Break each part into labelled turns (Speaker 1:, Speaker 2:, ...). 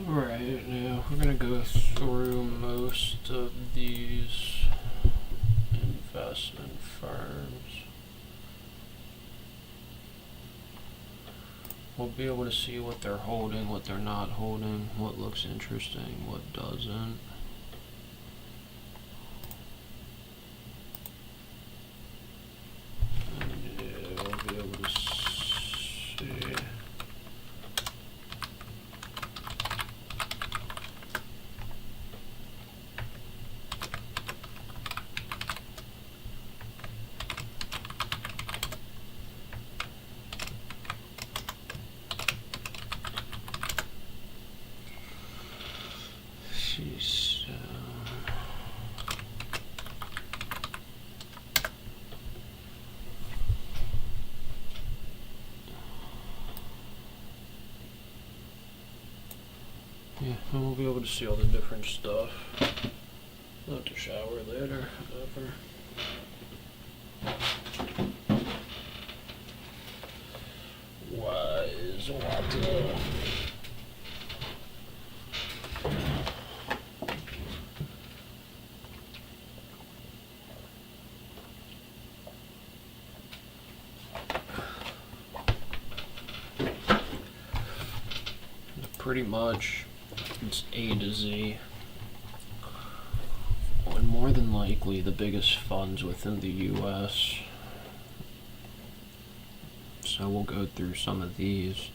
Speaker 1: Alright, now we're gonna go through most of these investment firms. We'll be able to see what they're holding, what they're not holding, what looks interesting, what doesn't. And yeah, we'll be able to see. She's yeah, and we'll be able to see all the different stuff. I'll have to shower later, whatever. Wise water. Pretty much, it's A to Z. And more than likely, the biggest funds within the US. So we'll go through some of these.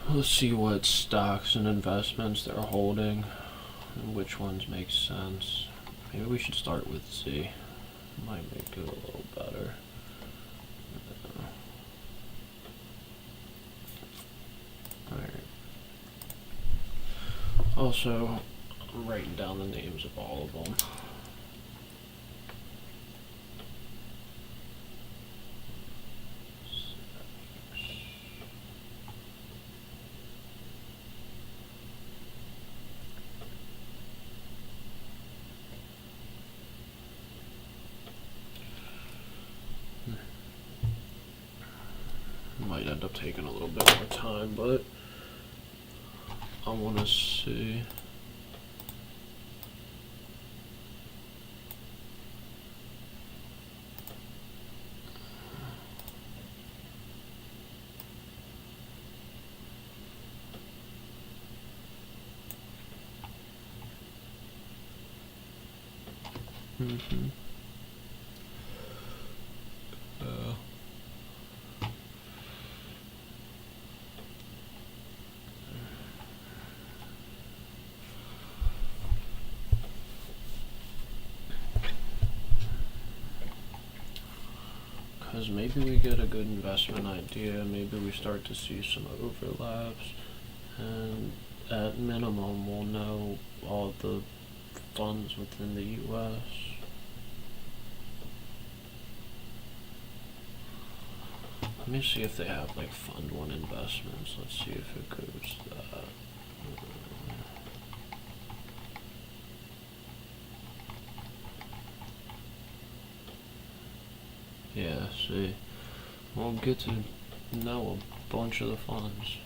Speaker 1: Let's see what stocks and investments they're holding, and which ones make sense. Maybe we should start with Z. Might make it a little better. Also, I'm writing down the names of all of them. Might end up taking a little bit more time, but I want to see. Because maybe we get a good investment idea, maybe we start to see some overlaps, and at minimum we'll know all the funds within the US. Let me see if they have like Fund 1 investments. Let's see if it goes that. Yeah, see, we'll get to know a bunch of the funds.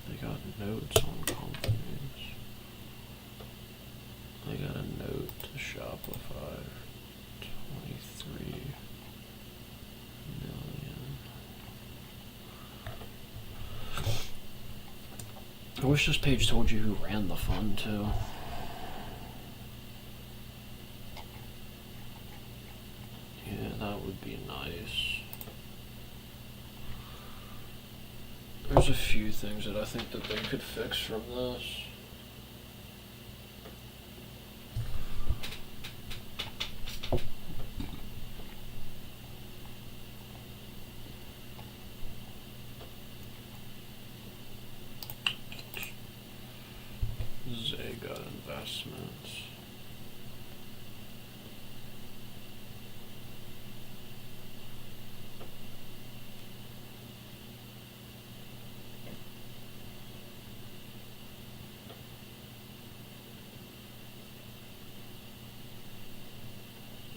Speaker 1: They got notes on companies. They got a note to Shopify, 23 million. I wish this page told you who ran the fund too. Yeah, that would be nice. There's a few things that I think that they could fix from this. Zega Investments.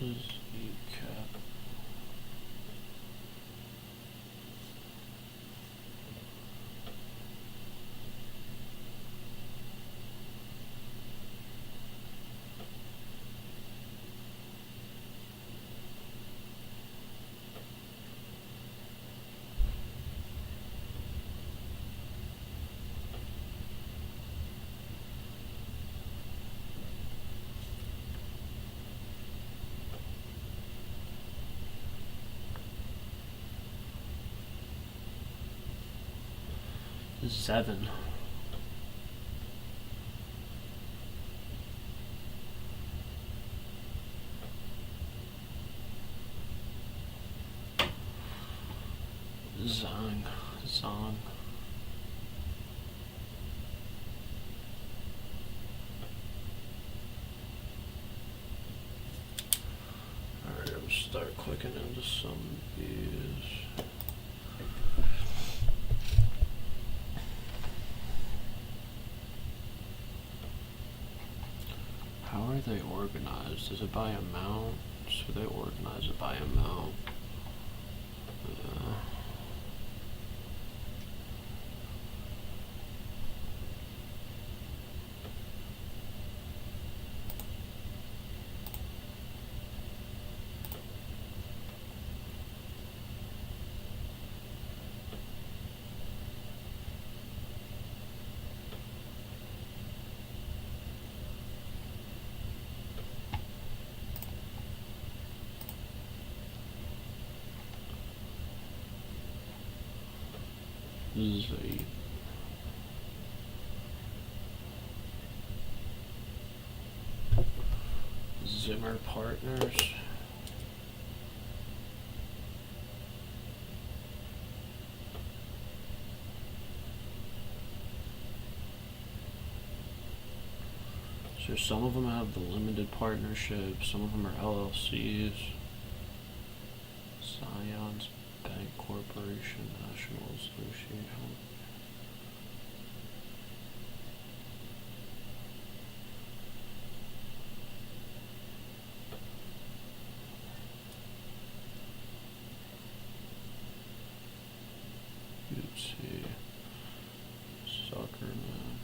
Speaker 1: Zcap. Zevin. Zong. Alright, I'm gonna start clicking into some of these. How are they organized? Is it by amount? So they organize it by amount. Z. Zimmer Partners. So some of them have the limited partnerships, some of them are LLCs. Scions Bank Corporation, National Association. Let's see. Zuckerman.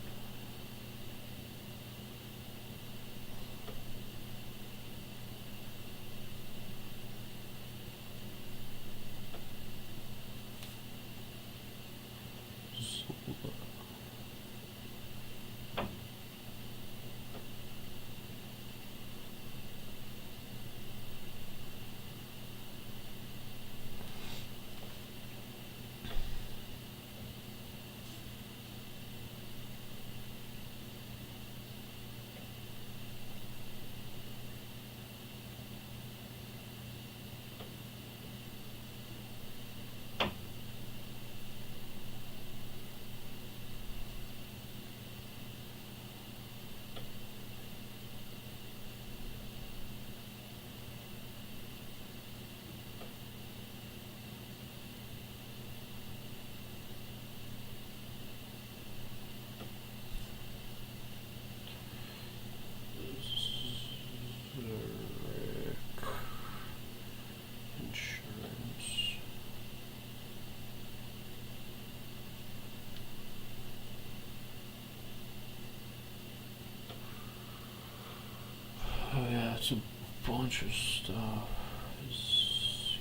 Speaker 1: Oh yeah, it's a bunch of stuff. CWEIG.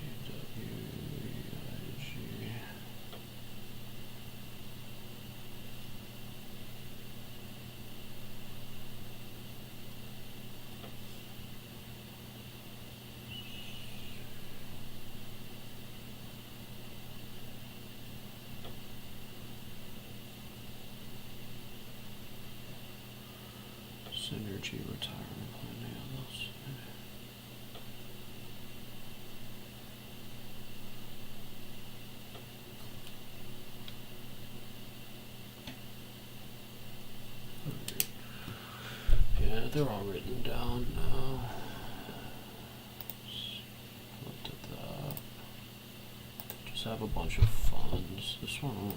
Speaker 1: Synergy Retirement Planning LLC. Yeah, they're all written down now. Looked at that. Just have a bunch of funds. This one,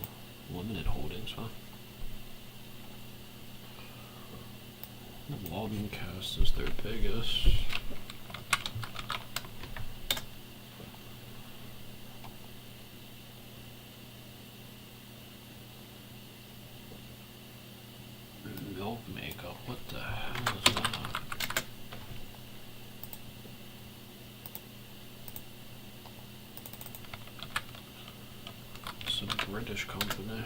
Speaker 1: limited holdings, huh? Waldencast is their biggest. Milk Makeup, what the hell is that? It's a British company.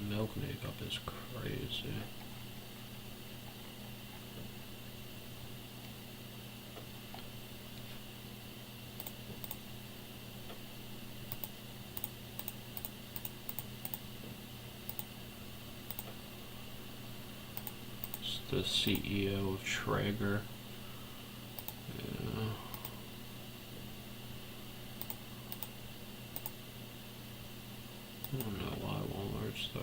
Speaker 1: Milk Makeup is crazy. It's the CEO of Traeger. Yeah. I don't know why Walmart's there.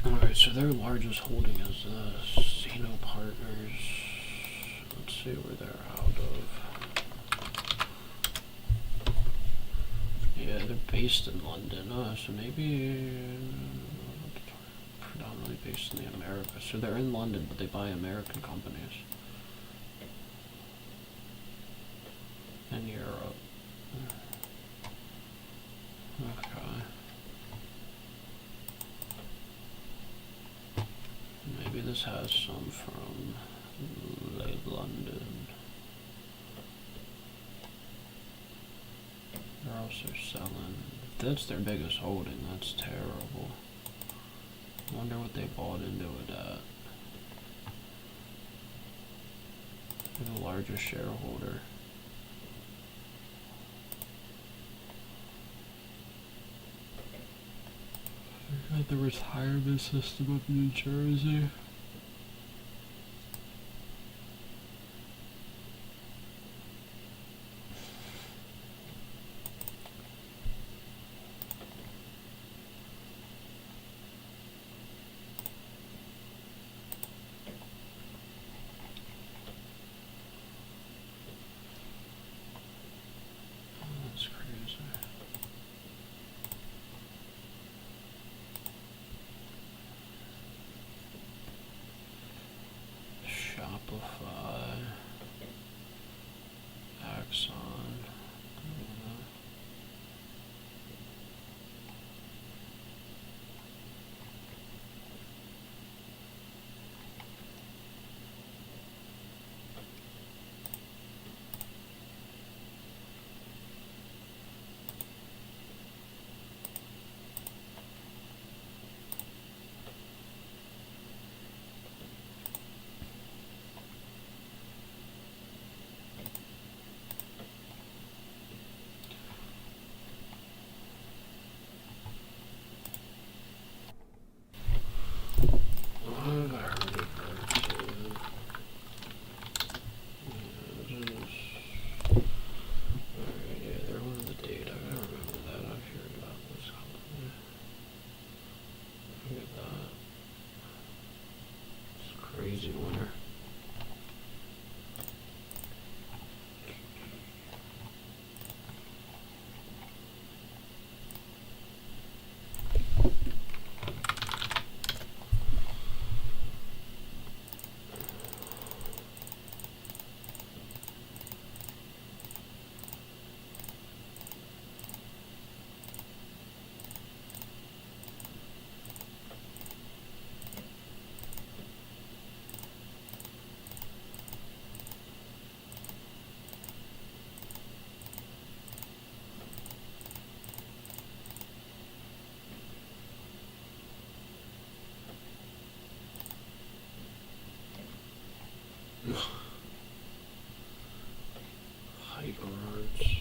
Speaker 1: Alright, so their largest holding is Zeno Partners. Let's see where they're out of. Yeah, they're based in London. So maybe predominantly based in the Americas. So they're in London, but they buy American companies. In Europe. Okay. Maybe this has some from London. They're also selling. That's their biggest holding. That's terrible. Wonder what they bought into it at. They're the largest shareholder. They got the retirement system of New Jersey. That's crazy. Shopify, Axon. Crazy winner. HyperArts.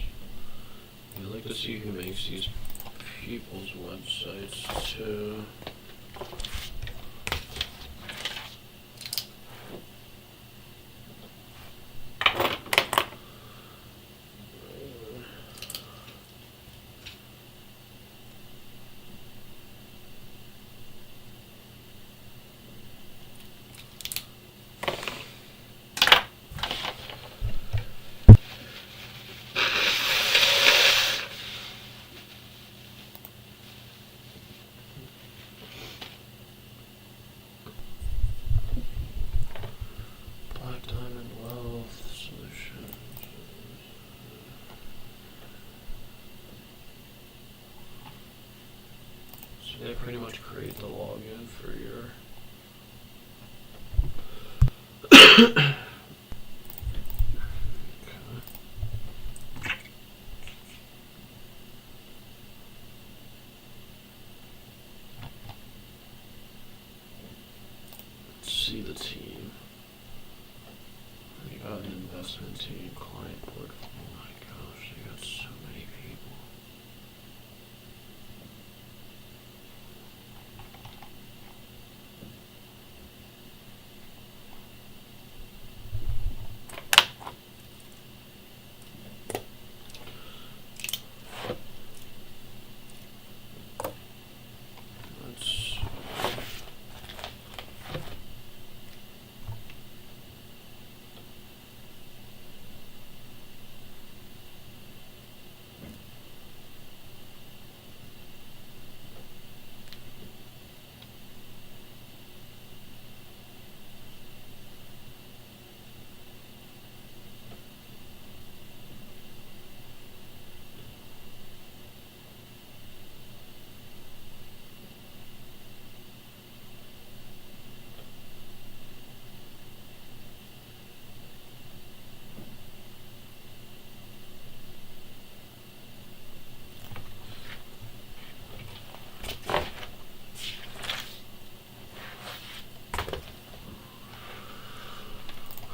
Speaker 1: I like to see who makes these people's websites too. Black Diamond Wealth Solutions. So they pretty much create the login for your the team. We got an investment team, client portfolio. Oh my gosh, they got so many people. Let's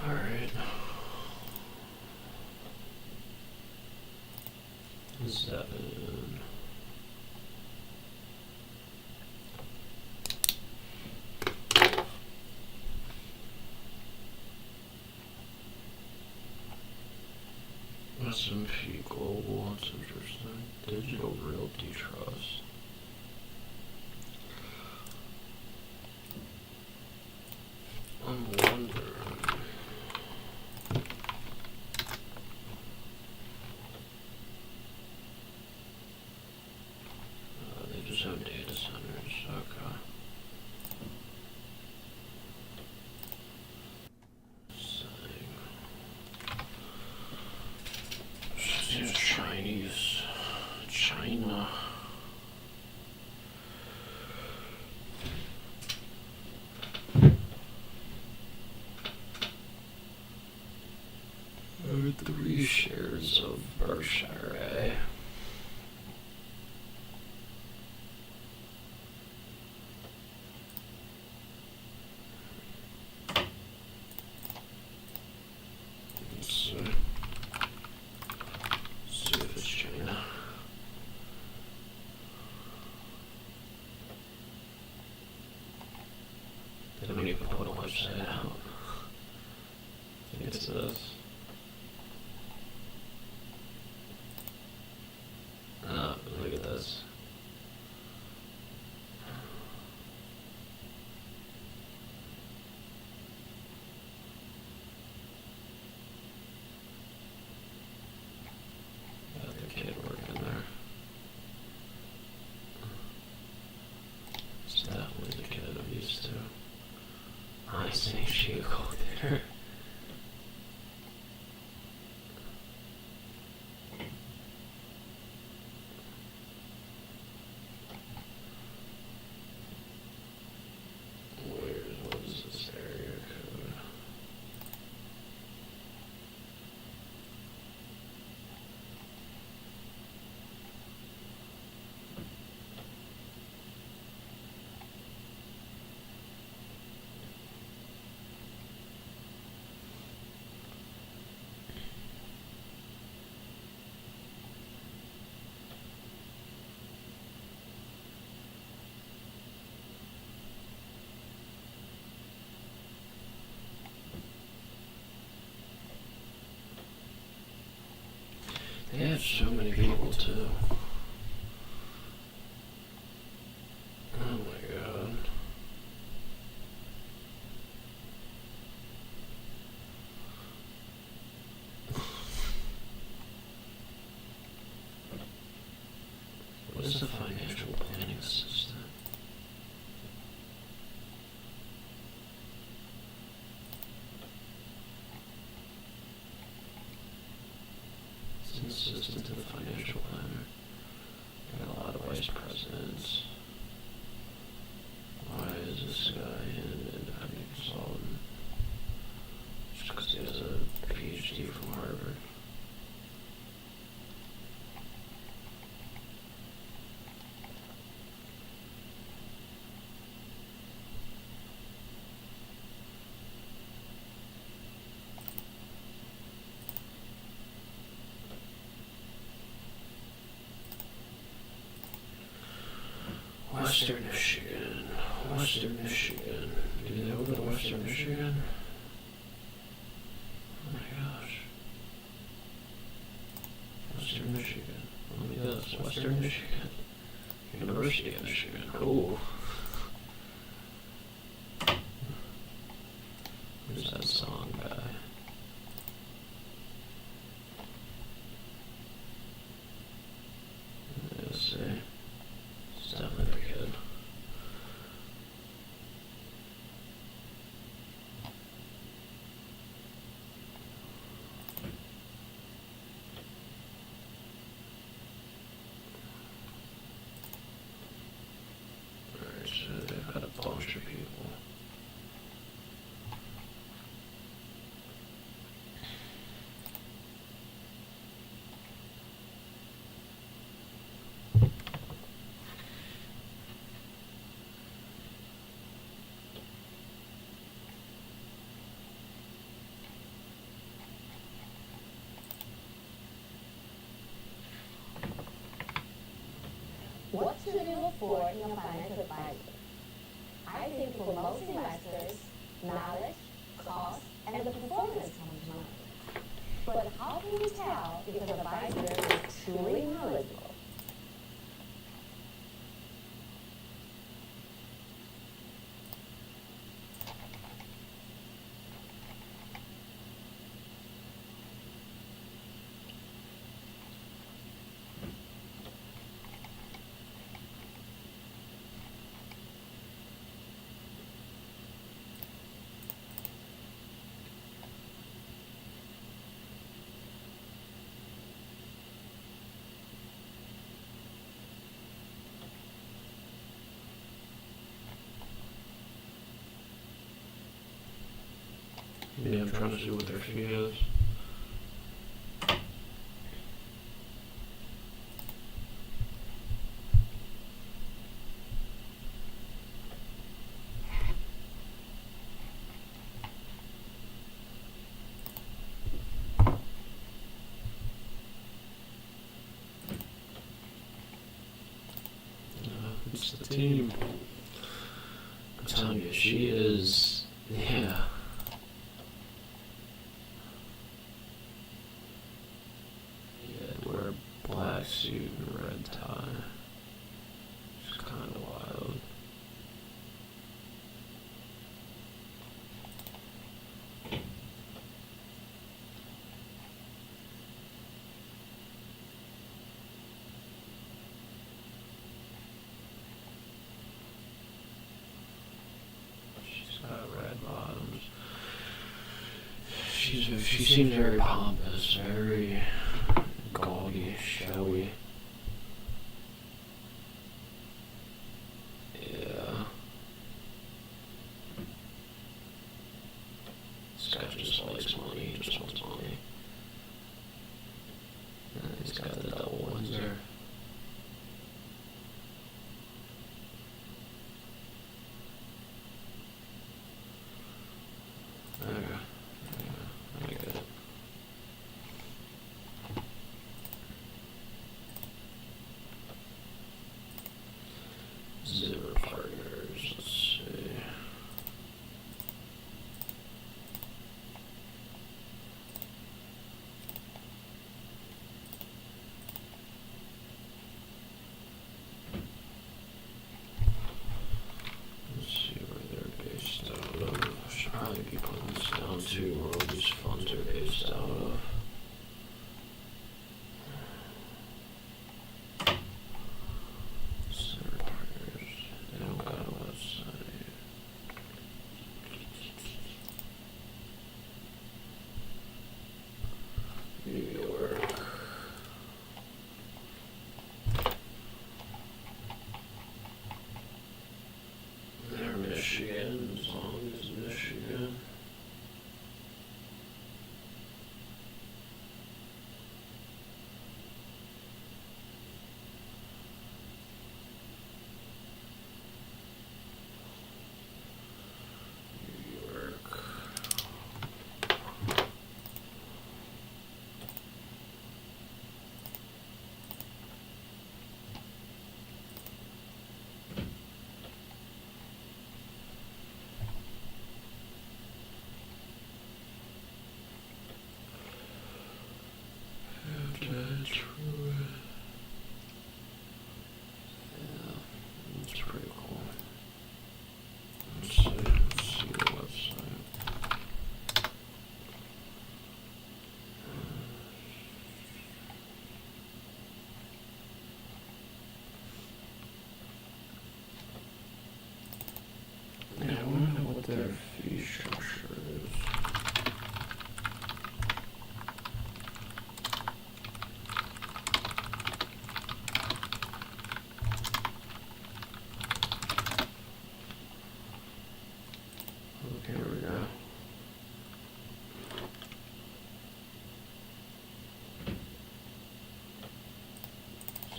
Speaker 1: Alright. 7. S&P Global, that's interesting. Digital Realty Trust. I'm wondering. They just have data centers. Okay. Seems Chinese. China. Or 3 shares of Berkshire, eh? Let's see. See if it's China. They don't even put a website out. I think it's this. Oh, look at this. Got the kid working there. It's definitely the kid I'm used to. I think she'll go there. What is this area code? They have so many people too. Oh my god. What is a financial planning assistant? It's an assistant to the financial planner. Got a lot of vice presidents. Why is this guy an independent consultant? Just because he has a PhD from Harvard. Western Michigan. Western Michigan. Do they go to Western Michigan? Oh my gosh. Western Michigan. Let me guess. Western Michigan. University of Michigan. Ooh. Who's that song guy? Let's see. It's definitely a kid. Alright, so they've got a bunch of people.
Speaker 2: What should we look for in a financial advisor? I think for most investors, knowledge, cost, and the performance come to mind. But how can we tell if an advisor is truly knowledgeable?
Speaker 1: Yeah, I'm trying to see what their fee is. It's the team. I'm telling you, she is, yeah. Wear a black suit and a red tie. It's kind of wild. She's got red bottoms. She seems very pompous, very gaudy, showy. Yeah. This guy just likes money, he just wants money. And he's got the double Windsor. Okay. Yeah, I get it. Zipper partners, let's see. Let's see where they're based out of. I should probably be putting this down too, where all these funds are based out of. Zipper partners, they don't got a website. New York. They're Michigan, as long as Michigan.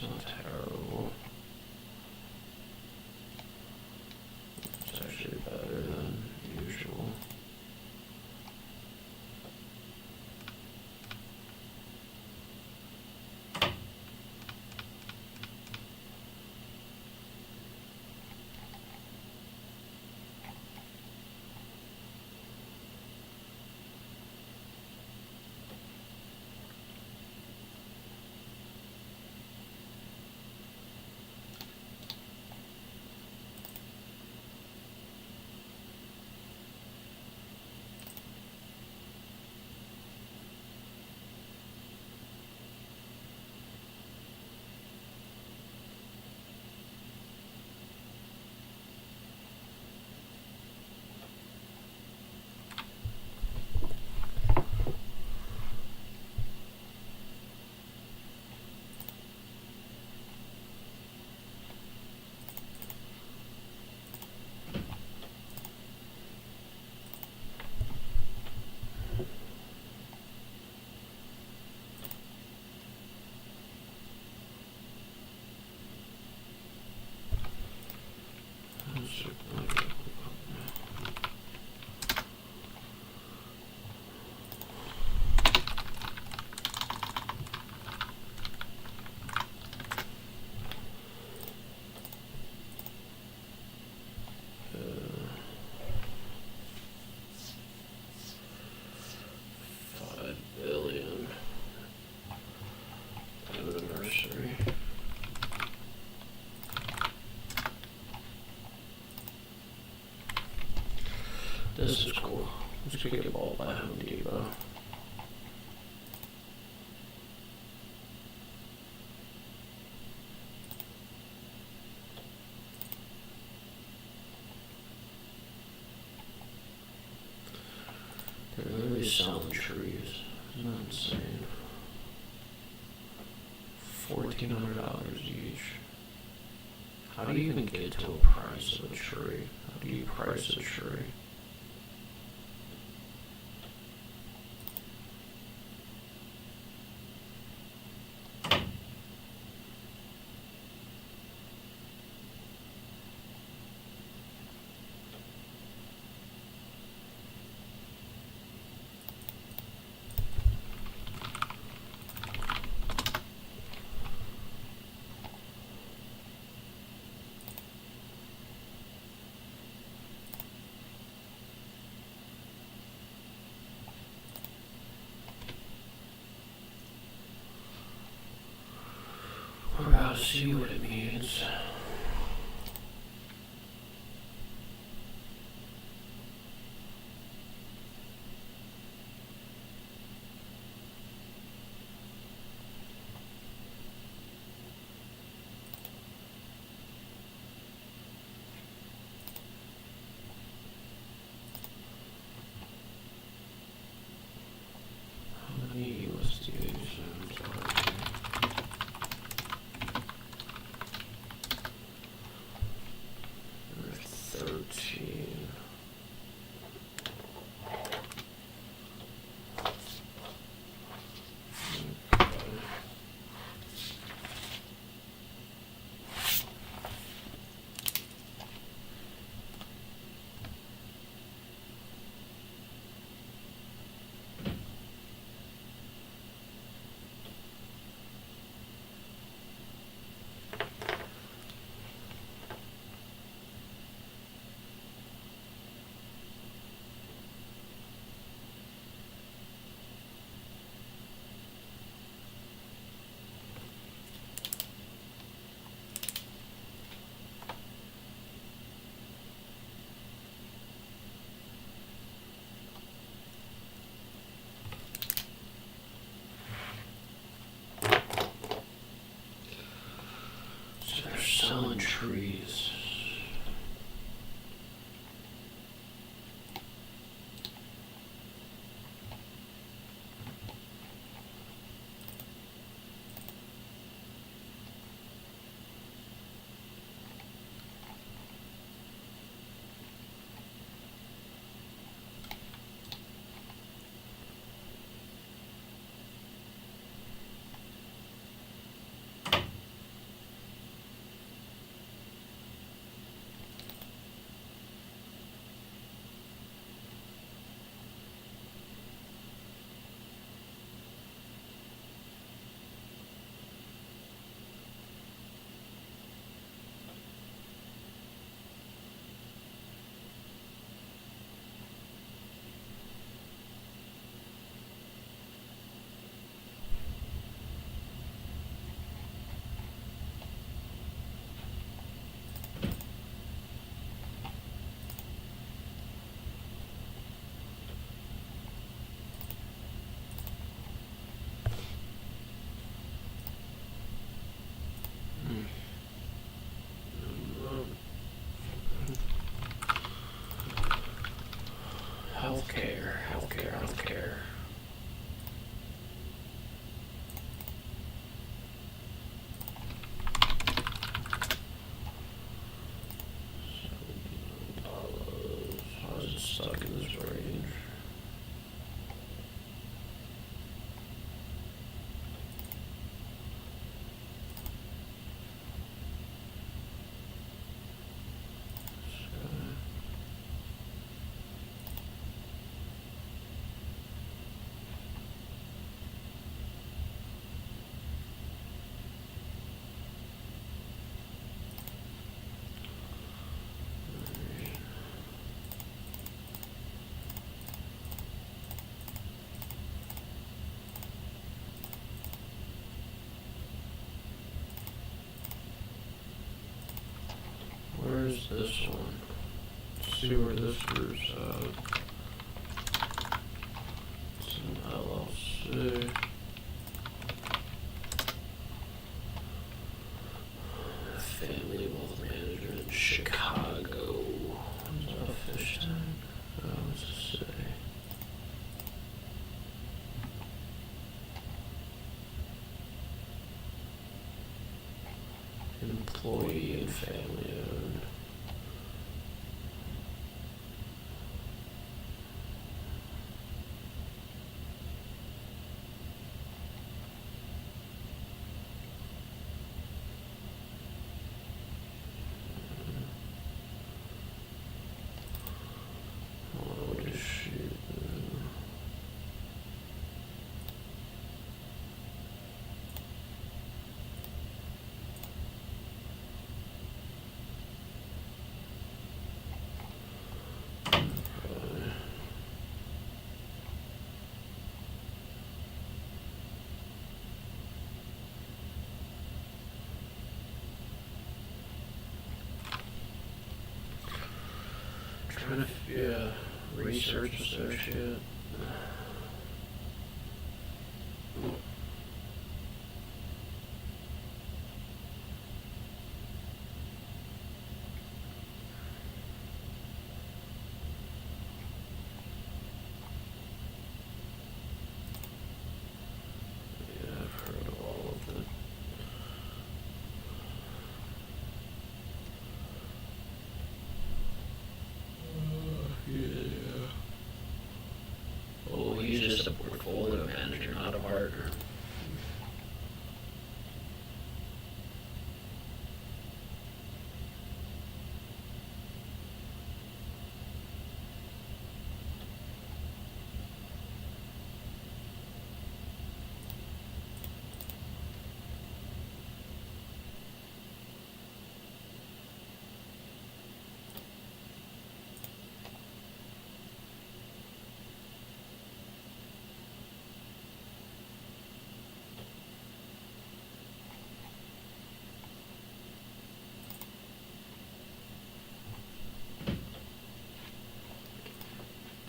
Speaker 1: It's not terrible. It's actually better than usual. This is cool. Let's get a ball by Home Depot. They're literally selling trees. Isn't that insane? $1,400 each. How do you even get to a price of a tree? How do you price a tree? We're about to see what it means. How many USDA zones are there? There are 13. Okay. So they're selling trees. Where's this one? Let's see where this group's at. It's an LLC. Family Wealth Management, Chicago. Is that a fish tank? What's it say? Employee and family owned. What is she? Trying to, yeah, research associate. Yeah, I've heard of all of it. Yeah. Oh, he's just a portfolio manager, not a partner.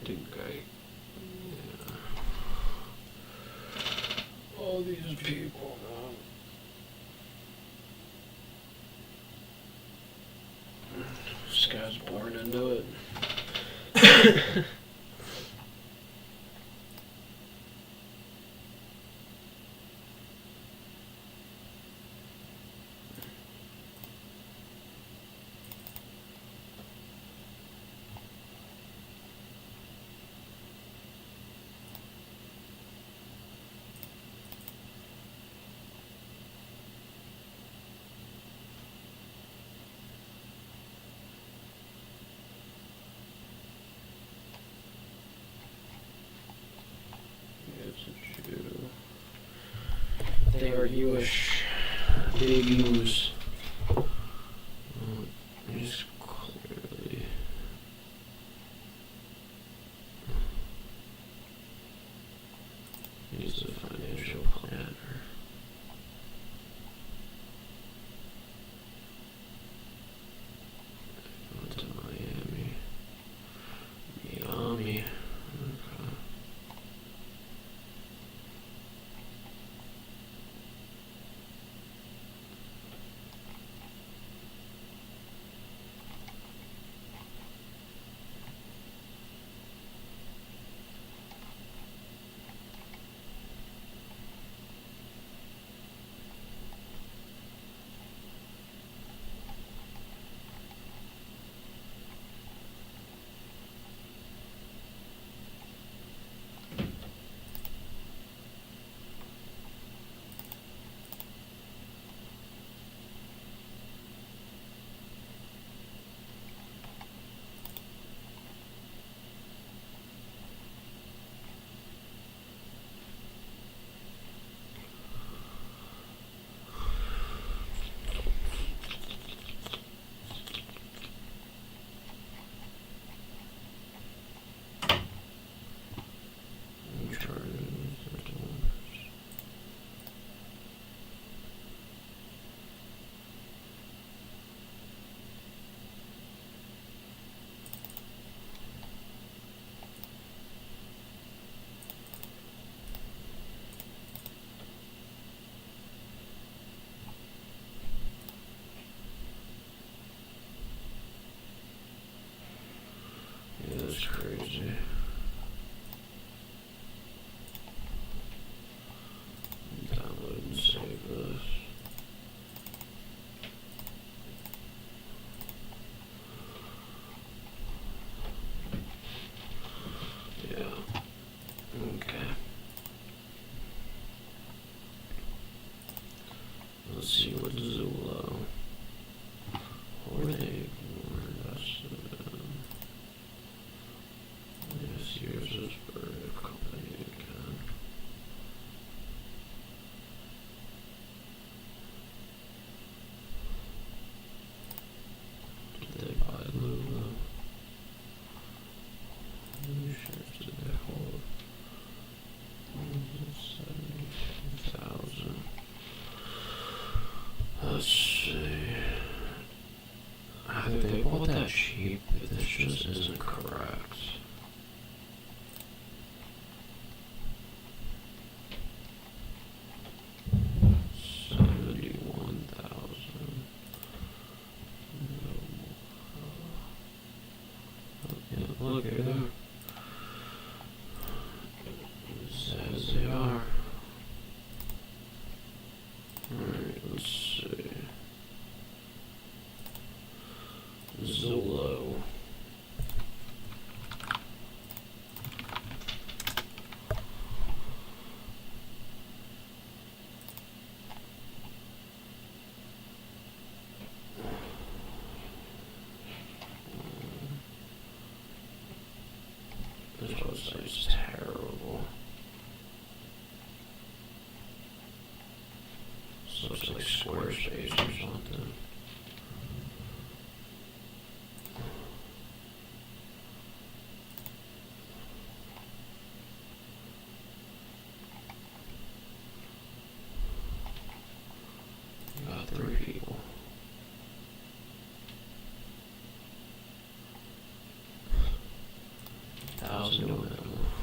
Speaker 1: Think yeah. All these people, man. This guy's born into it. They are Jewish. Big Jews. He's clearly. He's a financial planner. Went to Miami. Miami. Okay. either they bought that cheap, but this just isn't correct. $71,000. Yeah, look at that. Says they are. Alright, let's see. Zillow. This website's terrible. This looks like Squarespace or something. Got 3 people. $1,000 to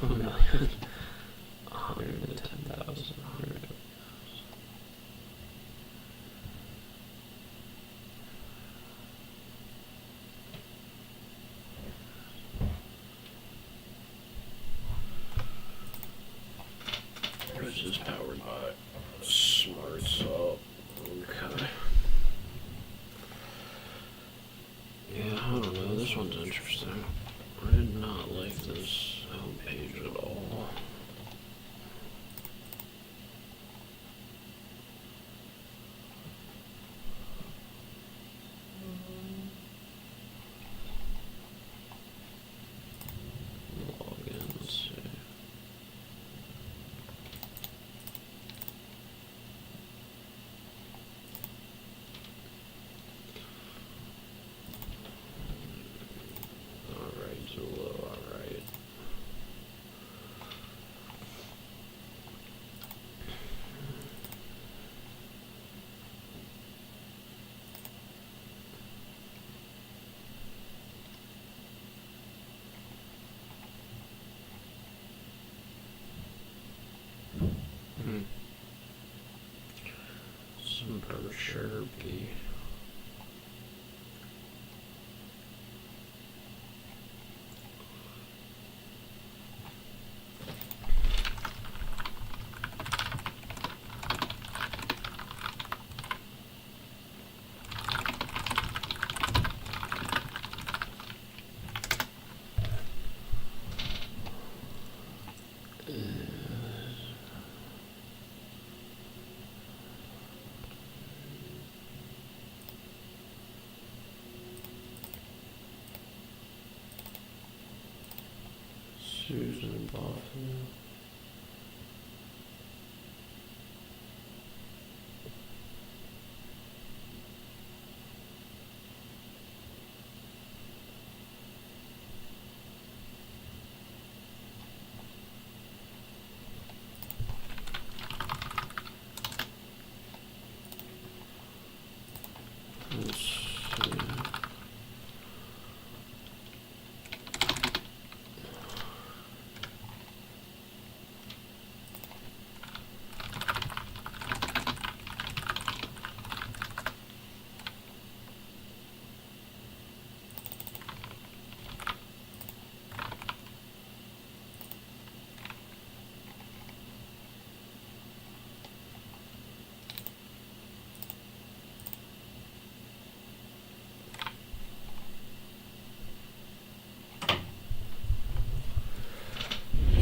Speaker 1: $1 million. 110,000. This is powered by SmartSalt. Okay. Yeah, I don't know. This one's interesting. I did not like this homepage at all. Login, let's see. Alright, Zillow, alright. Some brochure B. Susan Boffin. Let's see.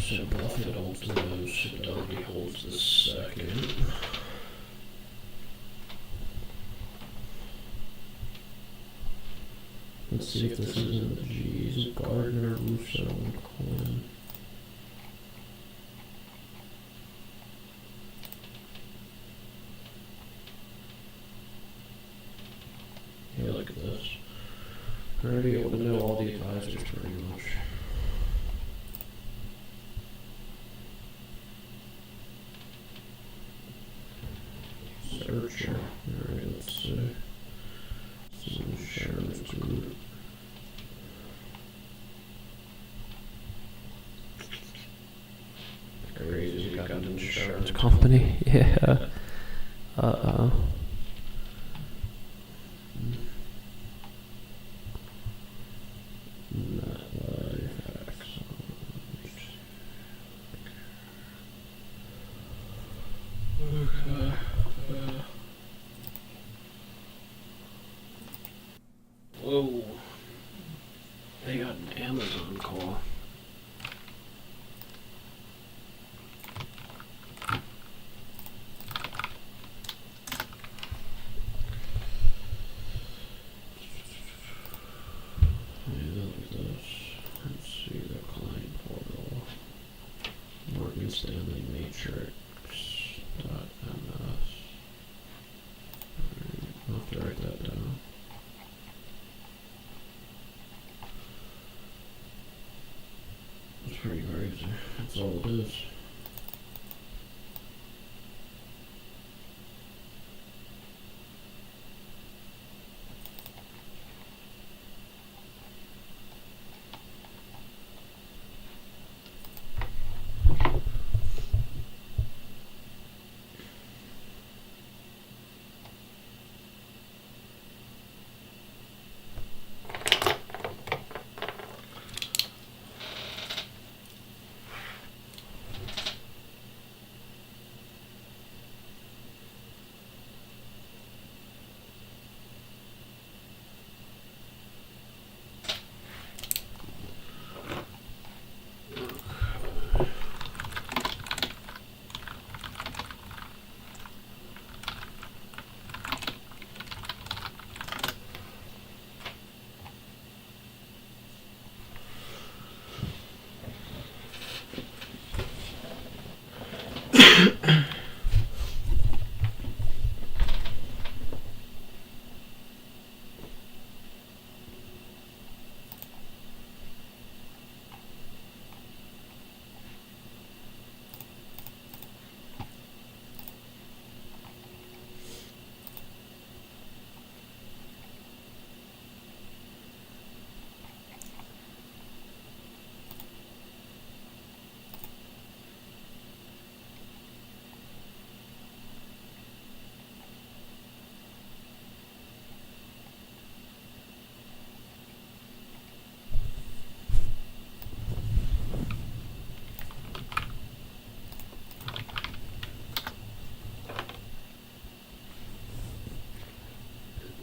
Speaker 1: So Buffett holds the most, Fidelity holds the second. Let's see if this is in the G's. Gardner, Russo, and Quinn. Yeah, look at this. I already able to know all the advisors pretty much. Searcher. Alright, let's see. Some insurance group. insurance company. Yeah. Uh-oh. MetLife Okay. Whoa. They got an Amazon call. Look at this. Let's see the client portal. Morgan Stanley Matrix. .ms. I'll have to write that down. It's pretty crazy. That's all it is.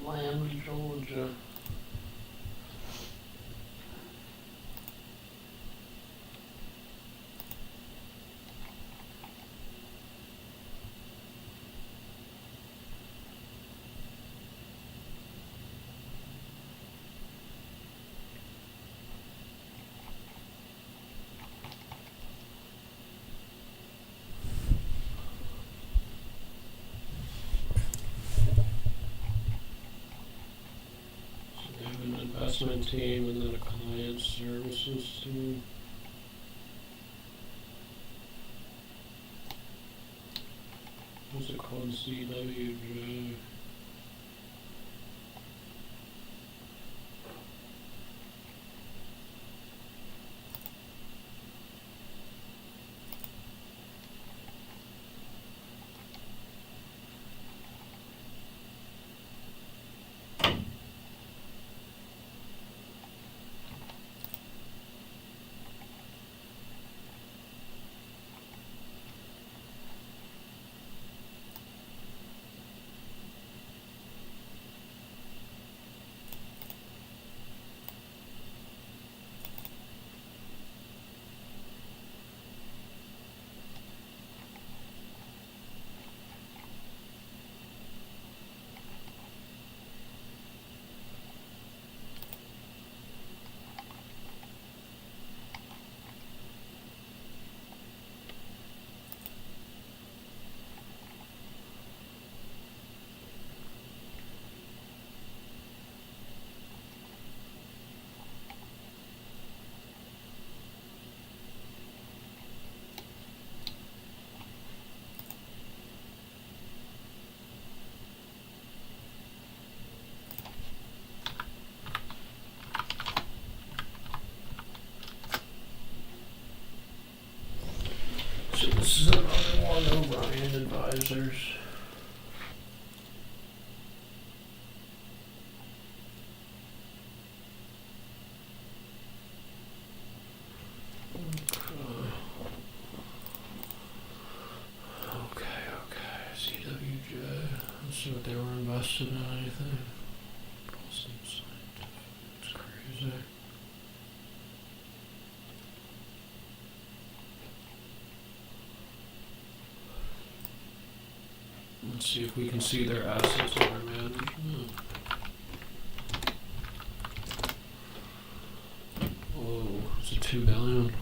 Speaker 1: Atlanta, Georgia. They have an investment team and then a client services team. What's it called? CWJ. advisors. Okay. CWJ. Let's see what they were invested in. Anything? Boston Scientific. It's crazy. Let's see if we can see their assets under management. Whoa, it's a $2 billion.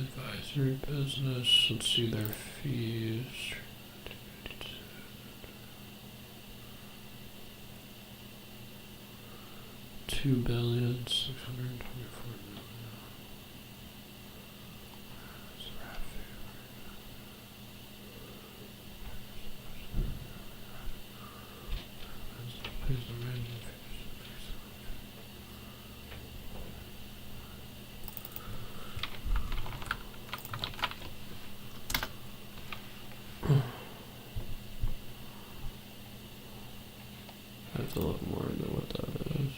Speaker 1: Advisory business. Let's see their fees. $2,624,000,000. I have to look more into what that is.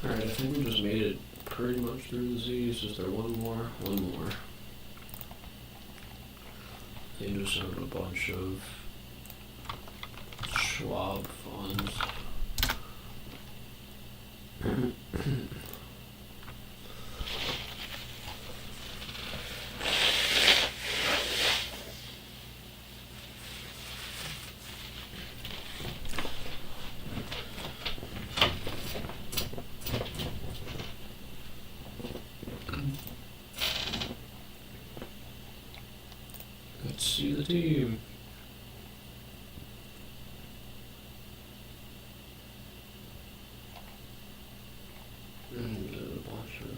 Speaker 1: Alright, I think we just made it pretty much through the Z's. Is there one more? One more. They just own a bunch of Schwab funds. Let's see the team. And a bunch of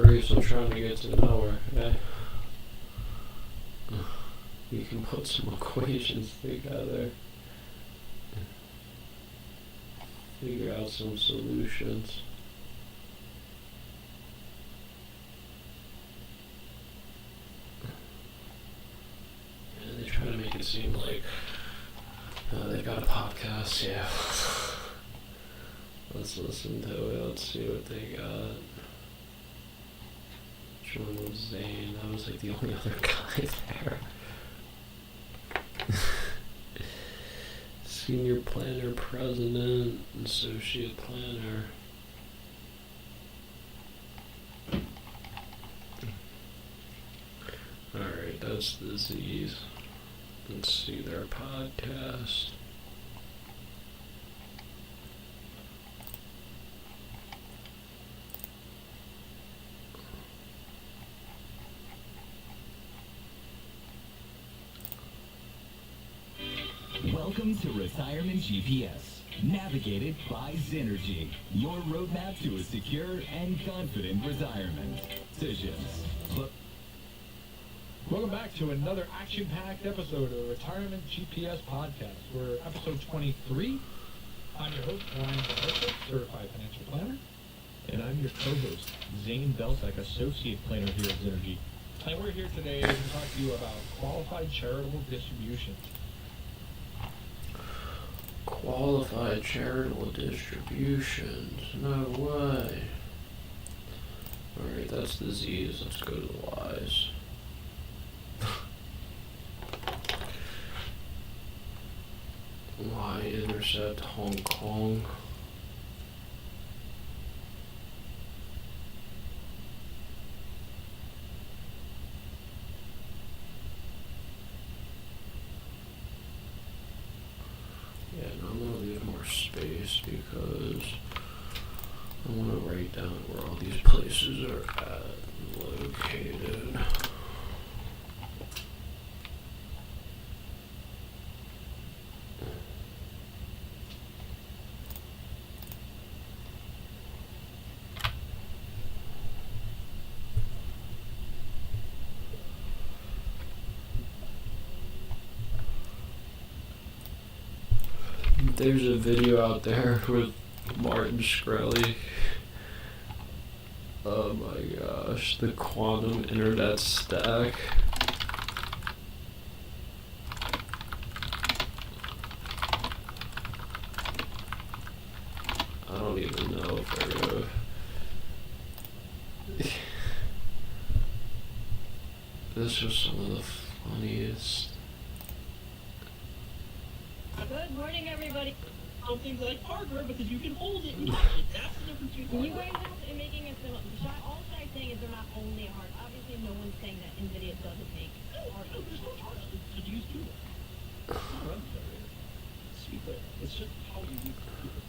Speaker 1: Grace, I'm trying to get to know her, okay? We can put some equations together. Figure out some solutions. Yeah, they try to make it seem like they got a podcast, yeah. Let's listen to it, let's see what they got. Which one was Zane? That was like the only other guy there. Senior planner, president, associate planner. Alright, that's the Z's. Let's see their podcast.
Speaker 3: Welcome to Retirement GPS, navigated by Zenergy, your roadmap to a secure and confident retirement. Decisions.
Speaker 4: Welcome back to another action-packed episode of Retirement GPS Podcast. We're episode 23. I'm your host, Ryan Zaharchik, Certified Financial Planner.
Speaker 5: And I'm your co-host, Zane Beltek, Associate Planner here at Zenergy.
Speaker 4: And we're here today to talk to you about qualified charitable distributions.
Speaker 1: Qualified charitable distributions. No way. Alright, that's the Z's. Let's go to the Y's. Y-intercept Hong Kong. Yeah, and I'm gonna leave more space because I want to write down where all these places are located. There's a video out there with Martin Shkreli. Oh my gosh, the quantum internet stack. I don't even know if they're gonna... This was some of the funniest.
Speaker 6: Good morning, everybody. Something like hardware because you can hold it and touch it. That's the difference between you guys are making it so. All Shai's saying is they're not only a hard. Obviously, no one's saying that NVIDIA doesn't make hard.
Speaker 5: No, there's no charge to use to it. It's not run generator. Speak there. It's just how you use the computer.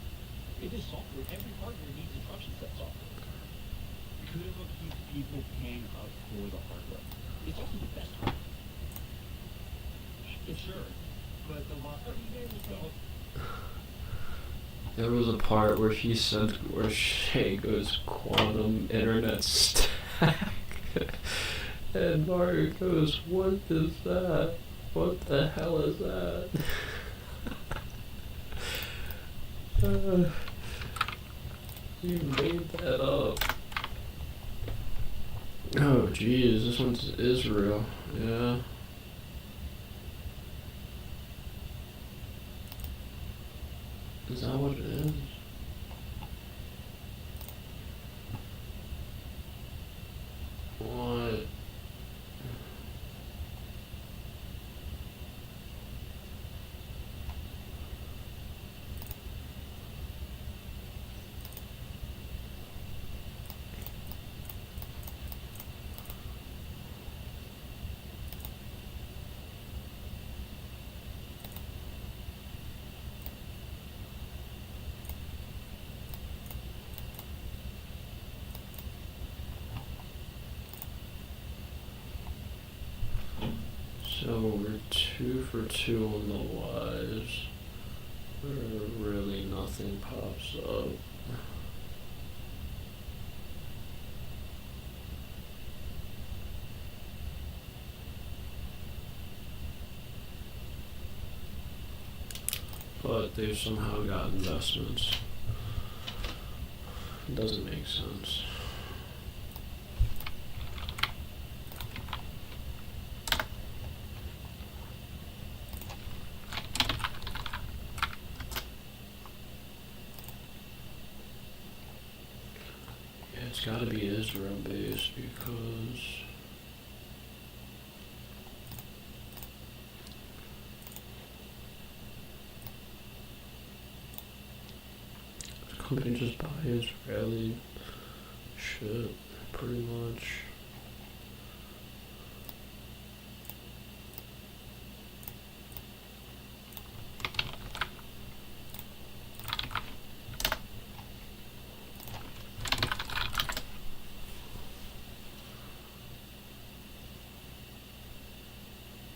Speaker 5: It is software. Every hardware needs instruction set software. Could have keep people paying up for the hardware. It's also the best hardware. Sure. But the lot
Speaker 1: There was a part where he said, where Shay goes quantum internet stack. And Mario goes, what is that? What the hell is that? You made that up. Oh jeez, this one's Israel. Yeah. Is that what it is? What? So we're 2 for 2 on the Y's. Where really nothing pops up. but they've somehow got investments. It doesn't make sense. Yeah, it's gotta be Israel based because this company just buy Israeli shit, pretty much.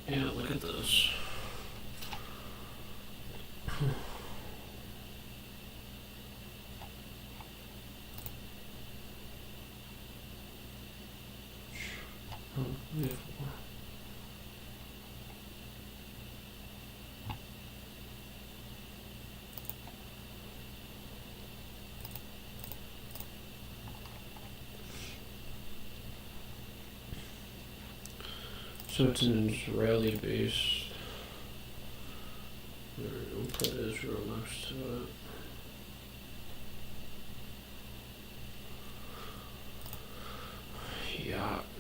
Speaker 1: Yeah, look at this. Oh, yeah. So it's an Israeli base. We'll put Israel next to it.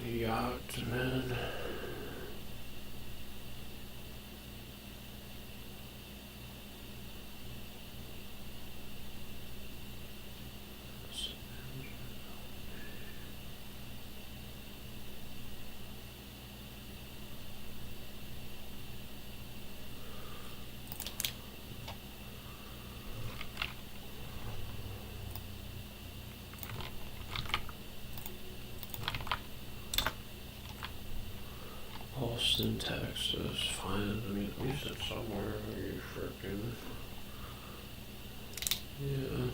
Speaker 1: Yacht, man. Austin, Texas. Fine. I mean, at least it's somewhere. You frickin'. Yeah.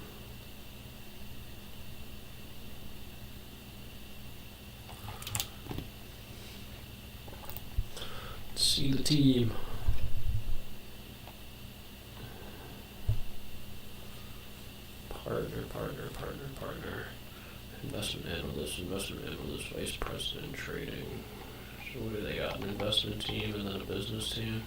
Speaker 1: Let's see the team. Partner. Investment analyst, vice president, trading. So what do they got? An investment team and then a business team?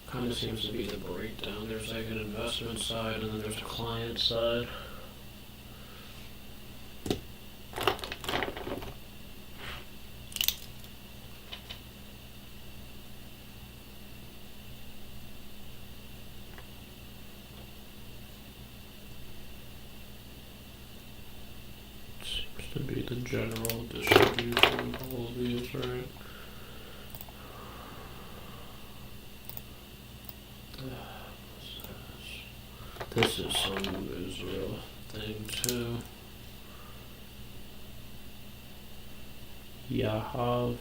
Speaker 1: Kind of seems to be the breakdown. There's like an investment side and then there's a client side. To be the general distribution of all of these, right? This is some Israel thing too. Yahav.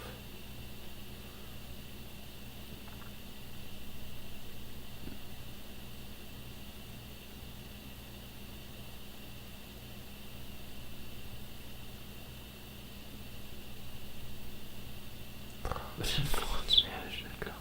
Speaker 1: Provident Funds Management Co.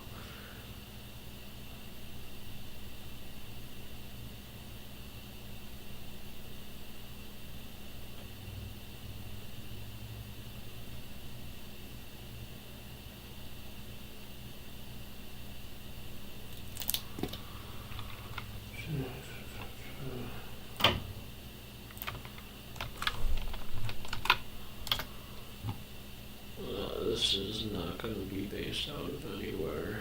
Speaker 1: This is not going to be based out of anywhere.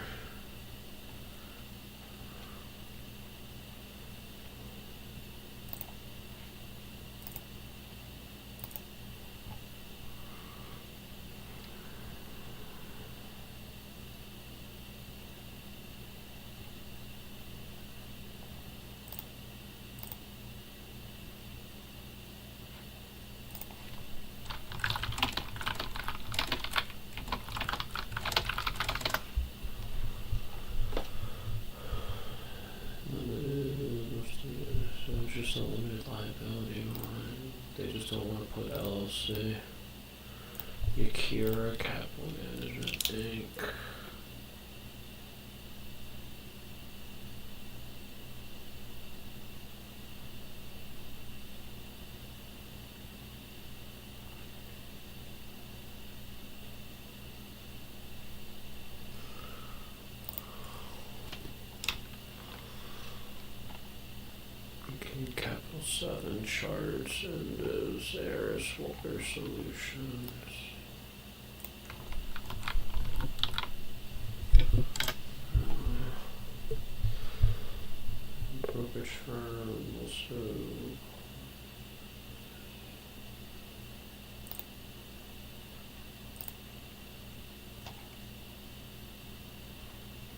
Speaker 1: just a limited liability one. They just don't want to put LLC. Yakira Capital Management Inc. Capital 7 Charts and Aris Water Solutions. Brokerage firm also.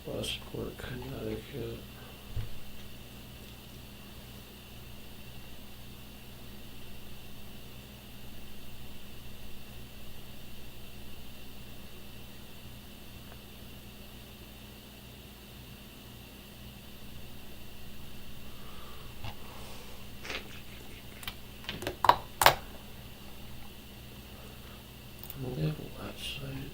Speaker 1: Westport, Connecticut. Well, they have a website.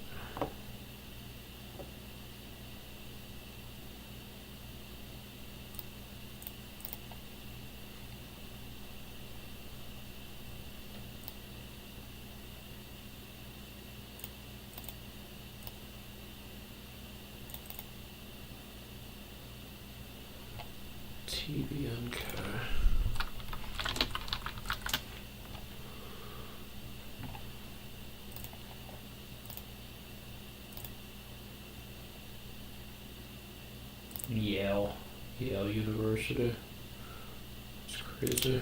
Speaker 1: TBNK. Yale University. It's crazy.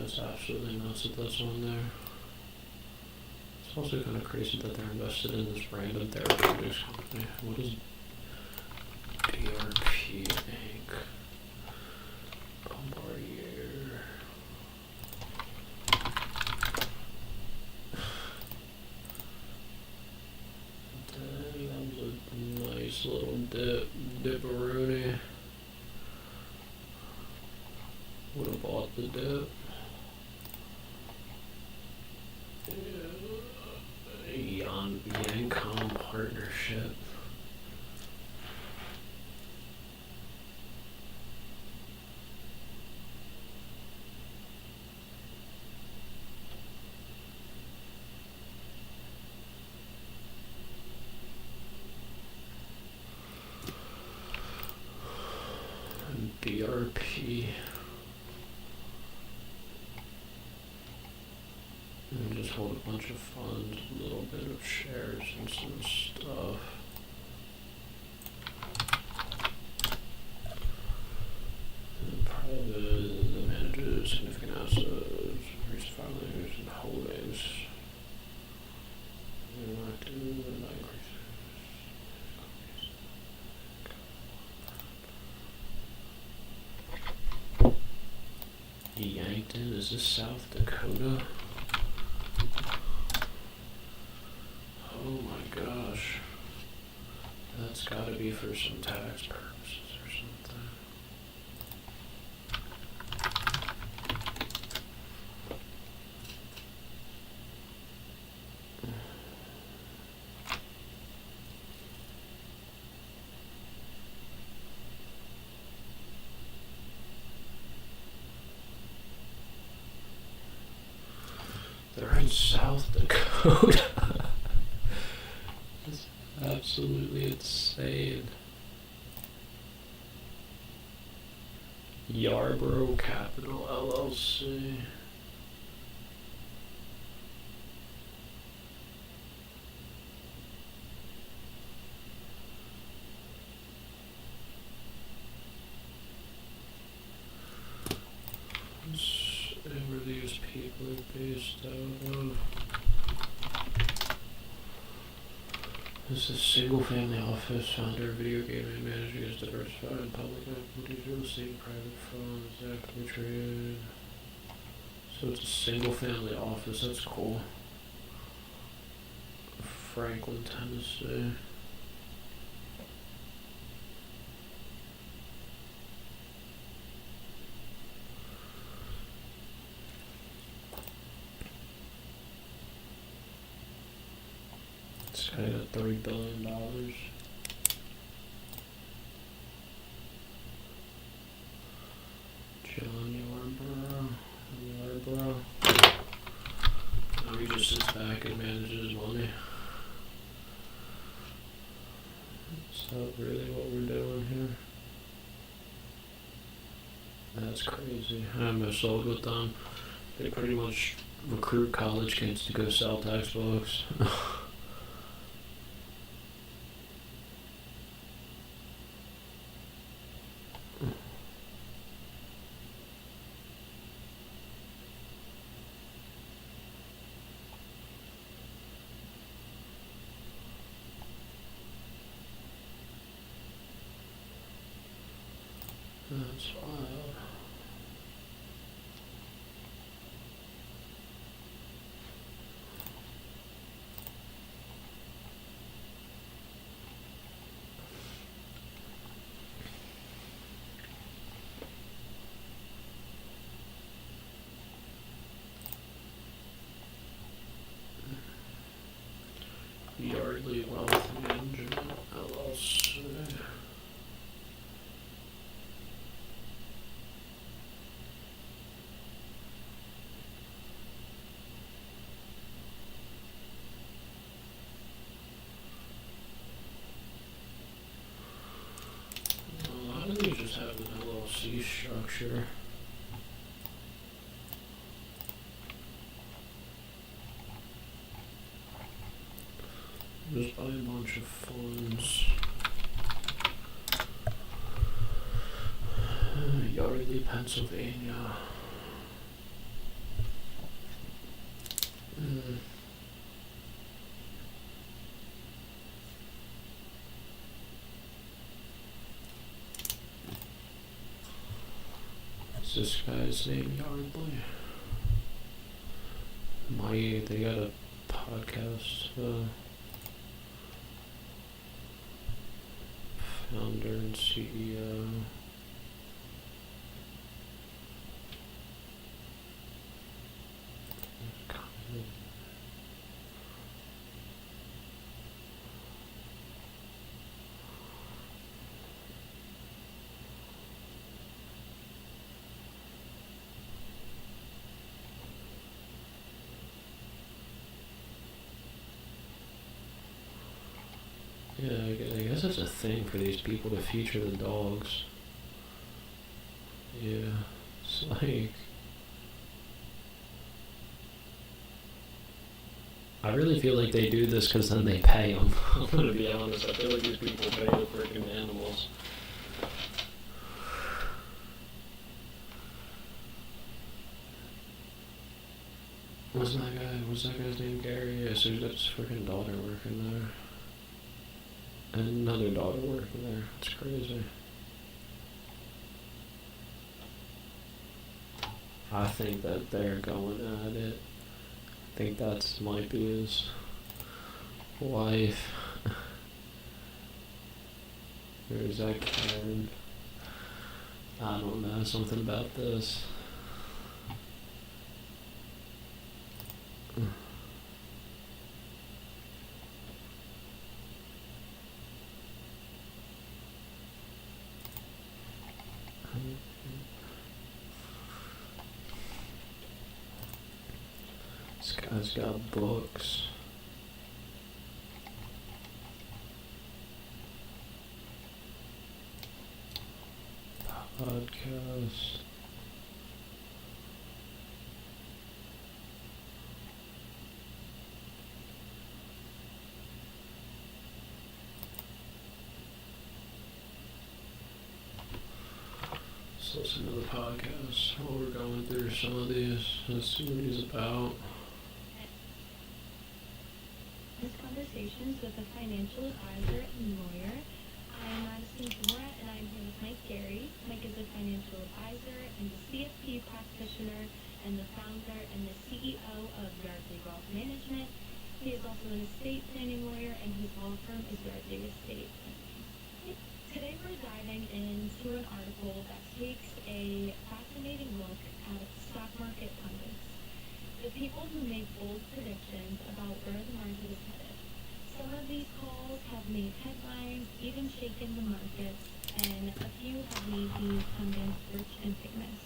Speaker 1: It's absolutely nuts that that's on there. It's also kind of crazy that they're invested in this random therapeutics company. What is DRP Inc? Bombardier. That was a nice little dipperoni. Would have bought the dip. Yancom Partnership. And BRP. And just hold a bunch of funds, a little bit of shares and some stuff. And private manages significant assets, increased filings and holdings. And active and increase. Yankton, is this South Dakota? Oh my gosh. That's gotta be for some tax purposes or something. They're in South Dakota. That's absolutely insane. Yarborough Capital LLC. It's these people are based out of. This is single-family office, founder, video game manager, is diversified, public equities, real estate, private funds, equity trade. So it's a single-family office, that's cool. Franklin, Tennessee. This guy got $3 billion. John Yarborough. Now he just sits back and manages his money. Is that really what we're doing here? That's crazy. I'm sold with them. They pretty much recruit college kids to go sell textbooks. That's wild. Yardley Wealth Management, LLC. Why do they just have an LLC structure? Just buy a bunch of funds. Yardley, Pennsylvania. What's this guy's name? Yardley. They got a podcast. Founder and CEO. Yeah, I guess it's a thing for these people to feature the dogs. Yeah, it's like... I really feel like they do this because then they pay them. I'm gonna be honest, I feel like these people pay the freaking animals. What's that guy's name? Gary? Yeah, so he's got his freaking daughter working there. And another daughter working there. It's crazy. I think that they're going at it. I think that might be his wife. Or is that Karen? I don't know, something about this. This guy's got books. Podcast. Let's listen to the podcast while we're going through some of these and see what he's about.
Speaker 6: These conversations with a financial advisor and lawyer. I'm Madison Zamora, and I'm here with Mike Gary. Mike is a financial advisor and a CFP practitioner and the founder and the CEO of Yardley Wealth Management. He is also an estate planning lawyer, and his law firm is Yardley Estate Planning. Today we're diving into an article that takes a fascinating look at stock market pundits, the people who make bold predictions about where the market is headed. Some of these calls have made headlines, even shaken the markets, and a few have made these pundits rich and famous.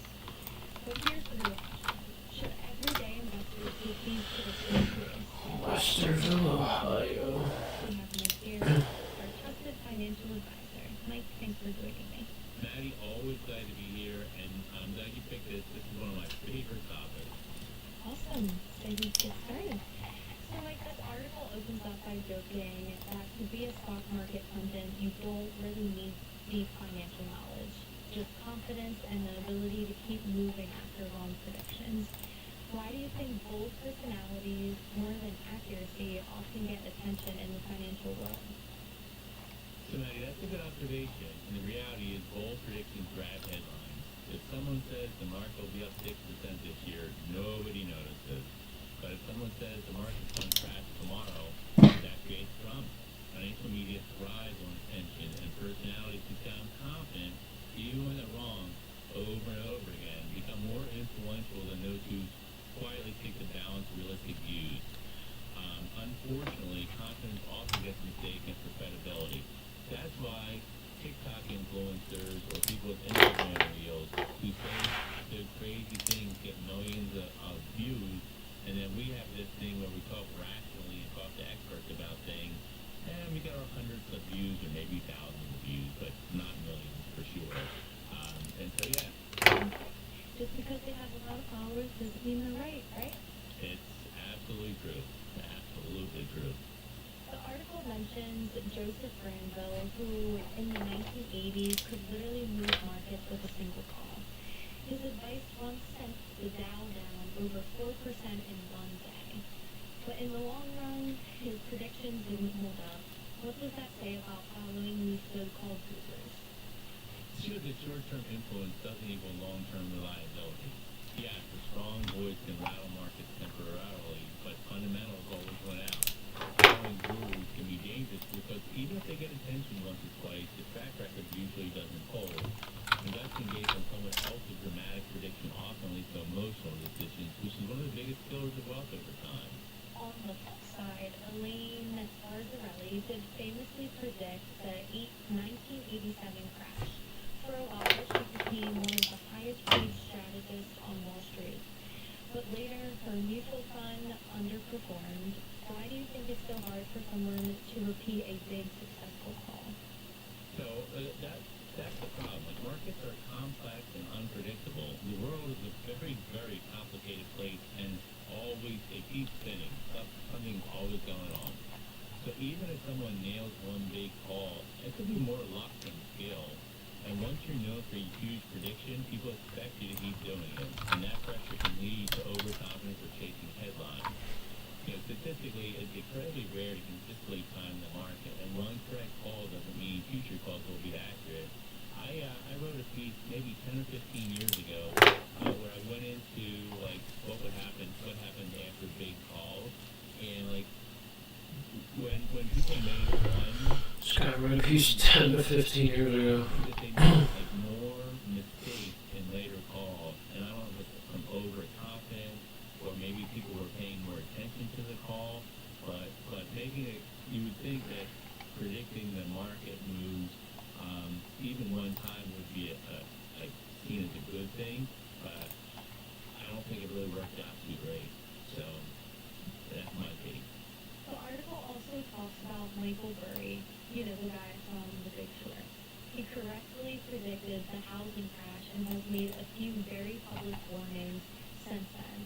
Speaker 6: But here's the real question. Should everyday investors take these predictions seriously?
Speaker 1: Westerville, Ohio.
Speaker 6: We have Mike here, our trusted financial advisor. Mike, thanks for joining me.
Speaker 5: Maddie, always glad to be here, and I'm glad you picked this. This is one of my favorite topics.
Speaker 6: Awesome. So let's get started. So Mike, this article opens up by joking that to be a stock market pundit, you don't really need deep financial knowledge, just confidence and the ability to keep moving after wrong predictions. Why do you think bold personalities, more than accuracy, often get attention in the financial world?
Speaker 5: So, Maddie, that's a good observation, and the reality is bold predictions grab headlines. If someone says the market will be up 6% this year, nobody notices. But if someone says the market's going to crash tomorrow, that creates drama. Financial media thrives on attention, and personalities who sound confident, even when they're wrong, over and over again, become more influential than those who quietly take the balanced, realistic views. Unfortunately, confidence often gets mistaken for credibility. That's why TikTok influencers or people with Instagram reels who say the crazy things get millions of views, and then we have this thing where we talk rationally and talk to experts about things, and we get our hundreds of views or maybe thousands of views, but not millions for sure. And so, yeah,
Speaker 6: Just because they have a lot of followers doesn't mean they're right, right?
Speaker 5: it's absolutely true. Absolutely true.
Speaker 6: The article mentions Joseph Granville, who in the 1980s could literally move markets with a single call. His advice once sent the Dow down over 4% in one day. But in the long run, his predictions didn't hold up. What does that say about following these so-called gurus?
Speaker 5: Sure, the short-term influence doesn't equal long-term reliability. Yes, the strong voice can rattle markets temporarily, but fundamentals always win out. Following gurus can be dangerous because even if they get attention once or twice, the track record usually doesn't hold. Investing based on someone else's dramatic prediction often leads to emotional decisions, which is one of the biggest killers of wealth over time.
Speaker 6: On the flip side, Elaine Marzarelli did famously predict the 1987 crash. For a while, she became one of the highest paid strategists on Wall Street. But later, her mutual fund underperformed. Why do you think it's so hard for someone to repeat a big successful call?
Speaker 5: So that's the problem. Like, markets are complex and unpredictable. The world is a very, very complicated place, and it keeps spinning. Something's always going on. So even if someone nails one big call, it could be more luck than skill. And once you're known for a huge prediction, people expect you to keep doing it, and that pressure can lead to overconfidence or chasing headlines. Statistically, it's incredibly rare to consistently time the market, and one correct call doesn't mean future calls will be accurate. I wrote a piece maybe 10 or 15 years ago where I went into like what happened after big calls, and like when people made one.
Speaker 1: This guy wrote a piece 10 to 15 years ago.
Speaker 5: That they made like more mistakes in later calls, and I don't know if it's from overconfidence or maybe people were paying more attention to the call, but making it, you would think that predicting the market moves even one time would be like seen as a good thing, but I don't think it really worked out too great. So that's my take.
Speaker 6: The article also talks about Michael Burry, the guy from The Big Short. He correctly predicted the housing crash and has made a few very public warnings since then.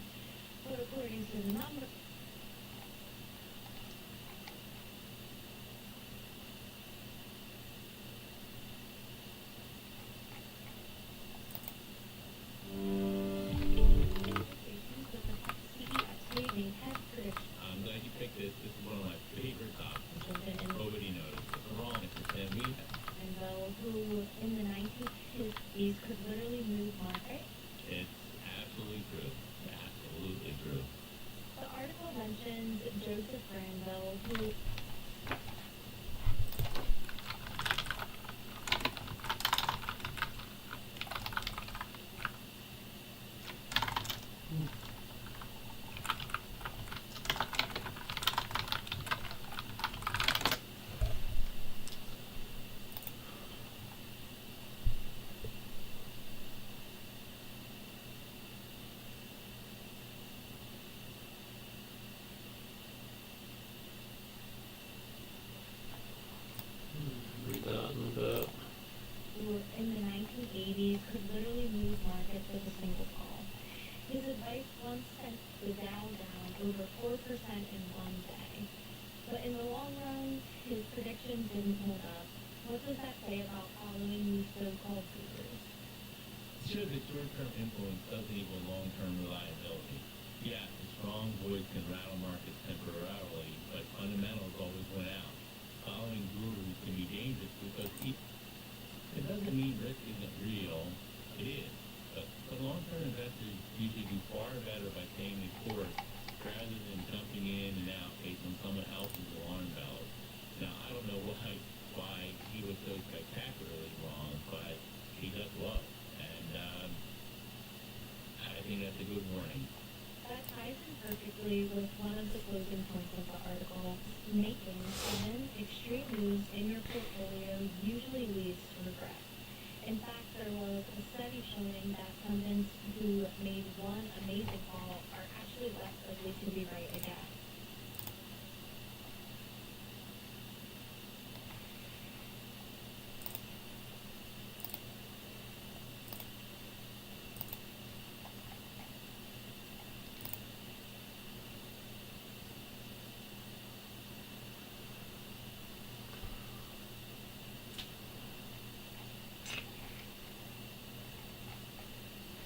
Speaker 6: But according to the number these could literally move markets.
Speaker 3: It's absolutely true. Absolutely true.
Speaker 6: The article mentions Joseph Granville, who
Speaker 1: Read that in a bit.
Speaker 6: in the 1980s could literally move markets with a single call. His advice once sent the Dow down over 4% in one day. But in the long run, his predictions didn't hold up. What does that say about following these so-called gurus?
Speaker 3: It shows that short-term influence doesn't equal long-term reliability. Yeah, a strong voice can rattle markets temporarily, but fundamentals always win out. Following gurus can be dangerous because it doesn't mean risk isn't real. It is. But long-term investors usually do far better by staying the course rather than jumping in and out based on someone else's alarm bells. Now, I don't know why he was so spectacularly wrong, but he just was. And I think that's a good warning.
Speaker 6: That ties in perfectly with one of the closing points of the article, making sudden, extreme moves in your portfolio usually leads to regret. In fact, there was a study showing that pundits who made one amazing call are actually less likely to be right again.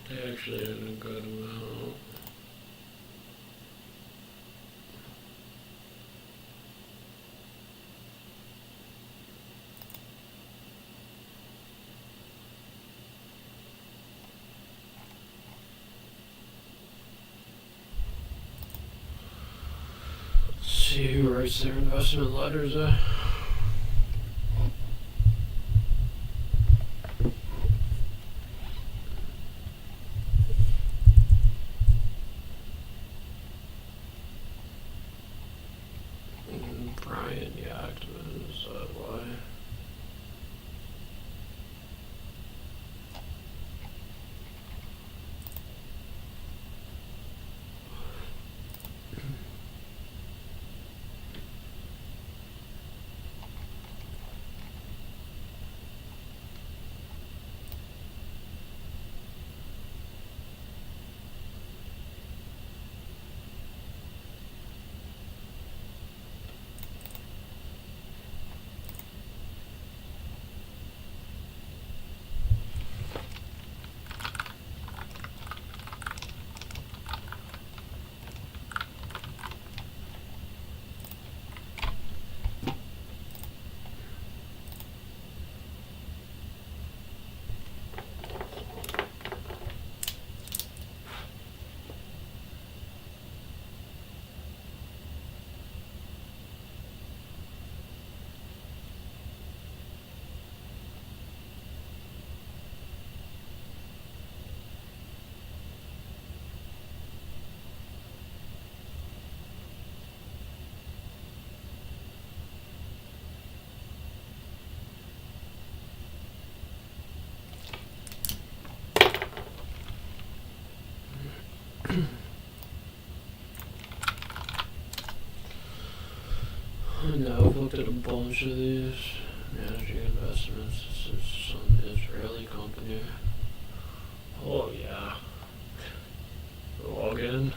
Speaker 1: They actually had a good amount. Let's see who writes their investment letters, Brian Yachtman, is that why? No, I've looked at a bunch of these. Managing investments. This is some Israeli company. Oh yeah. Log in.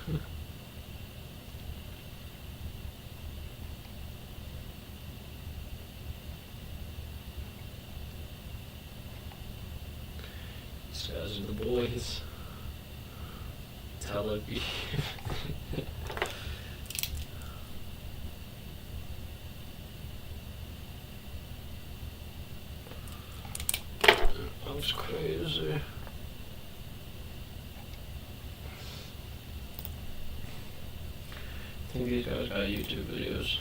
Speaker 1: These guys are the boys. Tel Aviv. I'm That's crazy. I think these guys got YouTube videos.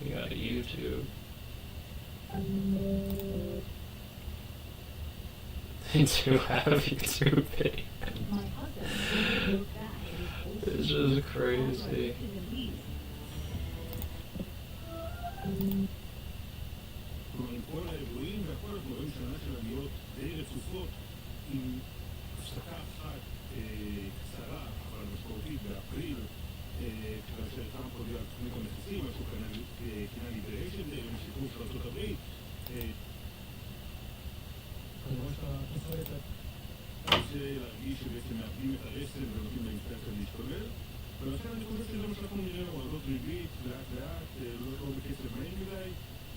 Speaker 1: We got a YouTube. They do have YouTube videos.
Speaker 7: My husband looked back at his
Speaker 1: It's just crazy.
Speaker 8: כלומר, עם כל האירועים והכל אנחנו רואים שנה של עליות די רצופות עם הפסקה אחת קצרה אבל משמעותית באפריל כאשר טראמפ הודיע על תוכנית המכסים, משהו כינה ליבריישן דיי עם שחרור של ארצות הברית. אני רואה שאתה עושה את זה. קשה להרגיש שבעצם מאבדים את הרסן ונותנים לאינפלציה להשתולל, ולכן אני חושב שזה מה שאנחנו נראה הורדות ריבית לאט לאט, לא בקצב מהיר מדי,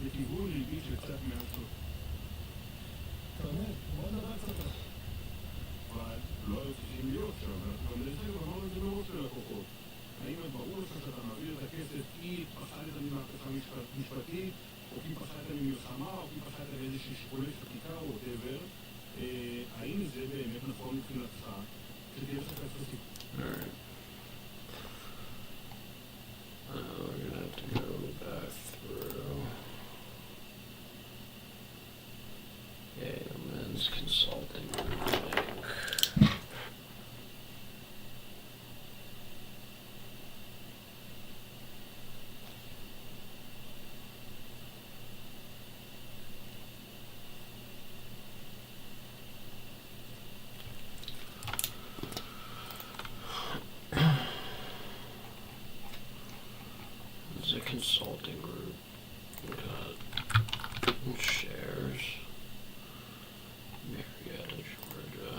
Speaker 8: לכיוון ריבית של קצת מעט שלו. אתה אומר, בוא נדבר קצת על זה. אבל לא היו צריכים להיות שם, ואנחנו גם דרך אגב אמרנו את זה מראש ללקוחות. האם ברור לך שאתה מעביר את הכסף כי פחדת ממהפכה משפטית, או כי פחדת ממלחמה, או כי פחדת מאיזושהי שיקולי חקיקה או whatever, האם זה באמת נכון מבחינתך שתהיה לך כסף?
Speaker 1: Alright. We're gonna have to go back through. Yeah, Men's Consulting Group link. It's a consulting group. We got shares. Marietta, Georgia.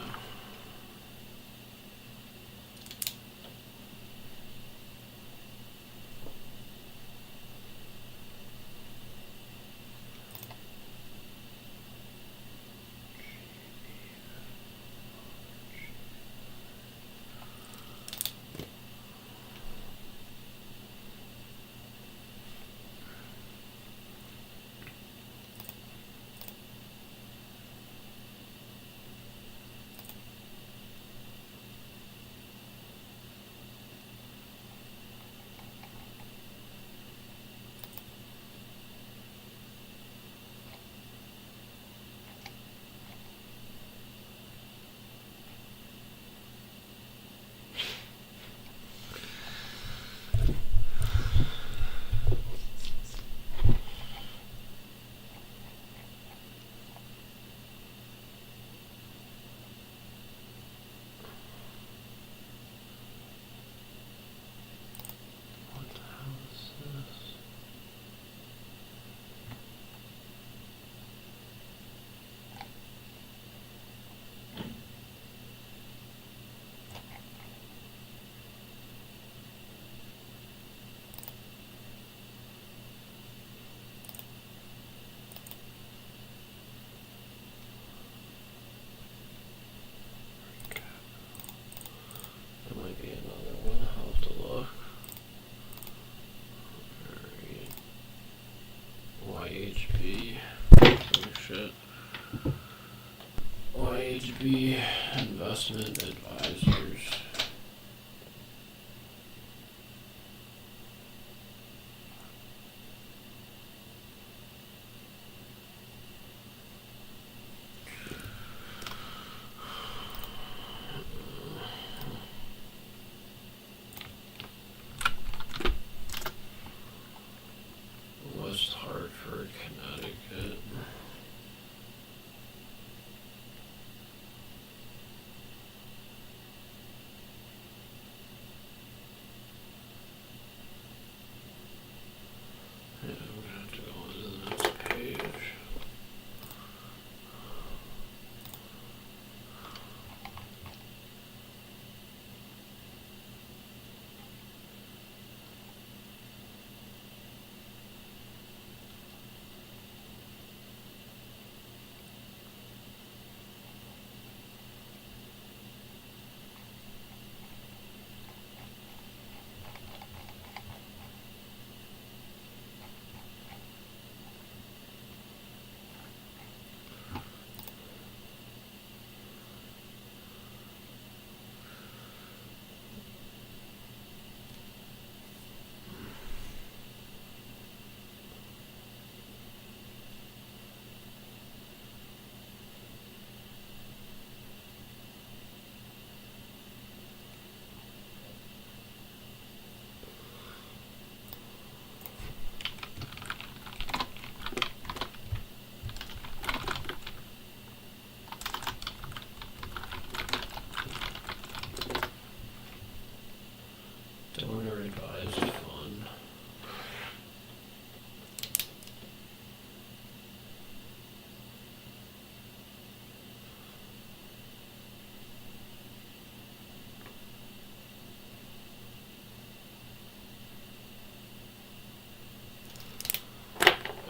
Speaker 1: What the hell is this? There might be another one. I'll have to look. Alright. YHB. Oh shit. YHB Investment Advisors. West Hartford, Connecticut.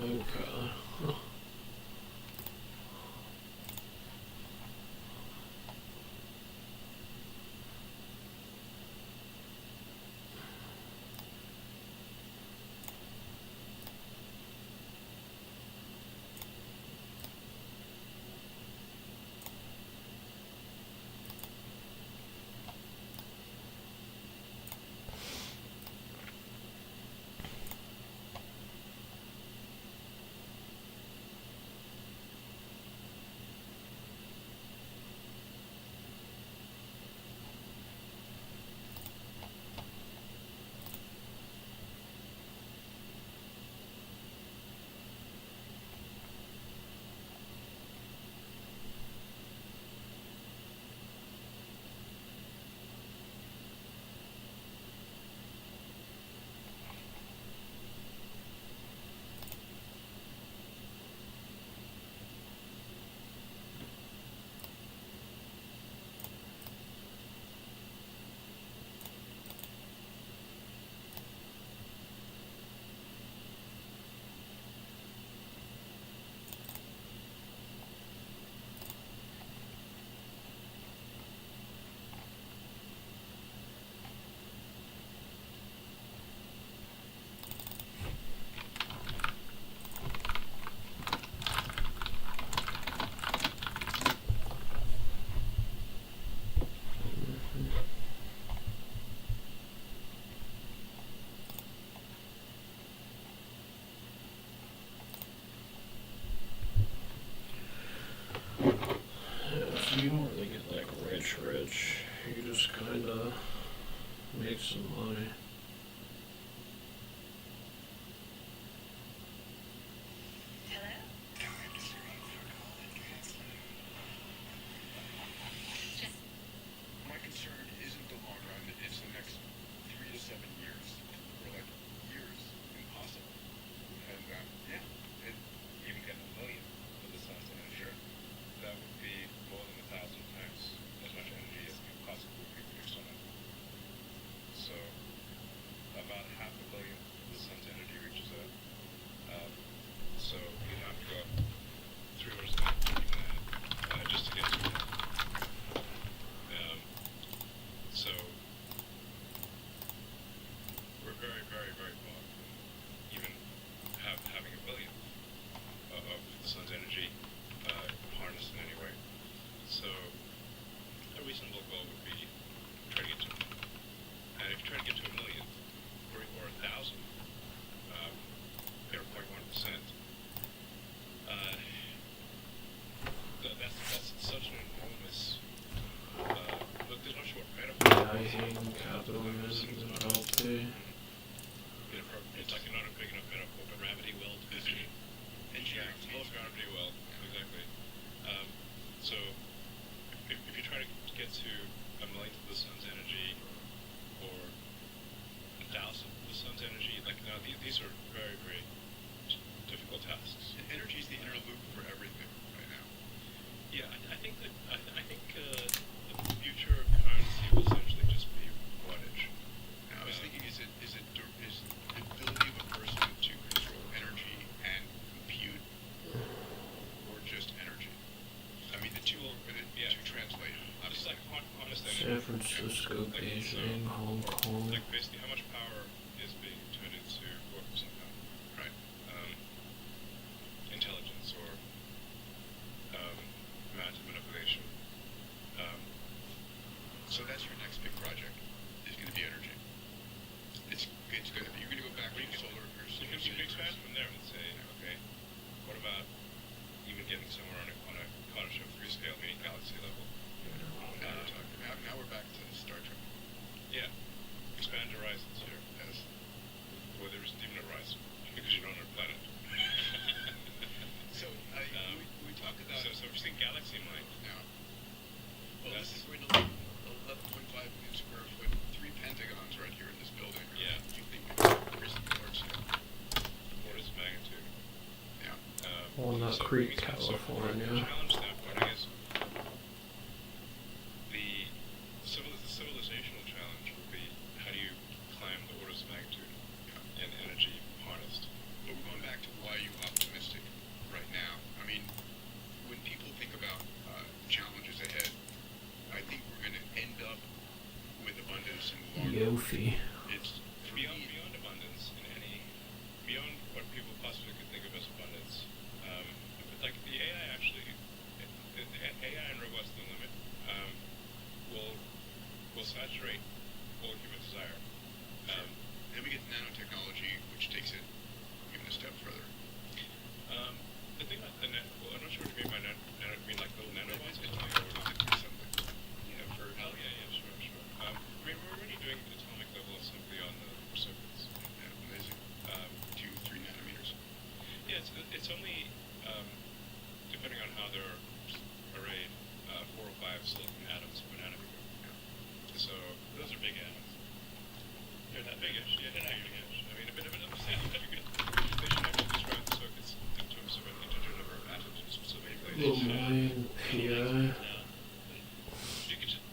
Speaker 1: Okay. So you don't really get like rich. You just kinda make some money.
Speaker 8: My concern isn't the long run, it's the next 3 to 7 years, or like years, impossible. And yeah,
Speaker 3: Even get a million for the sun's energy, that would be more than 1,000 times as much energy as can possibly be produced on it. So about half a billion the sun's energy reaches out. So you'd have to go 3 orders of magnitude just to get to it. So we're very, very, very far from even having a billion of the sun's energy harnessed in any way. So a reasonable goal would be try to get to a million. And if you try to get to a million or 1,000, 0.1%, that's such an enormous. Look, there's no short metaphor.
Speaker 1: Rising capitalism LP.
Speaker 3: It's like not a big enough metaphor, but gravity well to vision. Yeah, low gravity well, exactly. So if you try to get to a millionth of the sun's energy or 1,000th of the sun's energy, like now these are very, very difficult tasks.
Speaker 8: energy is the inner loop for everything right now.
Speaker 3: Yeah, I think that I think the future of currency will essentially just be wattage.
Speaker 8: Now, I was thinking, is the ability of a person to control energy and compute, or just energy? I mean, the two translate.
Speaker 3: It's like honest
Speaker 1: San
Speaker 3: energy.
Speaker 1: Francisco, Beijing, Hong Kong.
Speaker 3: Like basically how much power is being turned into what somehow,
Speaker 8: Right.
Speaker 3: Intelligence or massive manipulation.
Speaker 8: So that's your next big project. Is going to be energy. It's going to be. You're going to go back to solar or
Speaker 3: You can expand from there and say, okay, what about even getting somewhere on a Kardashev 3 scale, meaning galaxy level?
Speaker 8: Now we're back to Star Trek.
Speaker 3: Yeah, expand horizons here.
Speaker 8: Yes.
Speaker 3: Well, there isn't even a horizon because you're on a planet.
Speaker 8: So we talk about
Speaker 3: So we're seeing galaxy mind.
Speaker 8: now. Well,
Speaker 3: That's-
Speaker 8: this is going to 11.5 million square foot, 3 pentagons right here in this building.
Speaker 3: Yeah.
Speaker 8: Do you think there's large scale?
Speaker 3: Orders of magnitude.
Speaker 8: Yeah.
Speaker 1: Walnut
Speaker 3: So
Speaker 1: Creek,
Speaker 3: from a
Speaker 1: California.
Speaker 3: challenge standpoint, I guess the civilizational challenge would be how do you climb the orders of magnitude and energy harnessed.
Speaker 8: But we're going back to why you opt
Speaker 1: goofy.
Speaker 9: It's beyond abundance in any beyond what people possibly could think of as abundance. But like the AI actually, the AI and robots to the limit will saturate all human desire.
Speaker 10: Then we get to nanotechnology, which takes it even a step further.
Speaker 9: The thing about well, I'm not sure what you mean by you mean like little nanobots?
Speaker 10: It's atomic assembly.
Speaker 9: Yeah, sure, sure. I mean, we're already doing atomic level assembly on the circuits.
Speaker 10: Yeah, amazing. 2-3 nanometers.
Speaker 9: Yeah, it's only, depending on how they're arrayed, 4 or 5 silicon atoms per nanometer. Yeah. So those are big atoms. They're not big-ish. Yeah, they're not big-ish. I mean, a bit of an understanding that they should actually describe the circuits in terms of an integer number of atoms specifically.
Speaker 1: Oh man, yeah.
Speaker 9: You could just,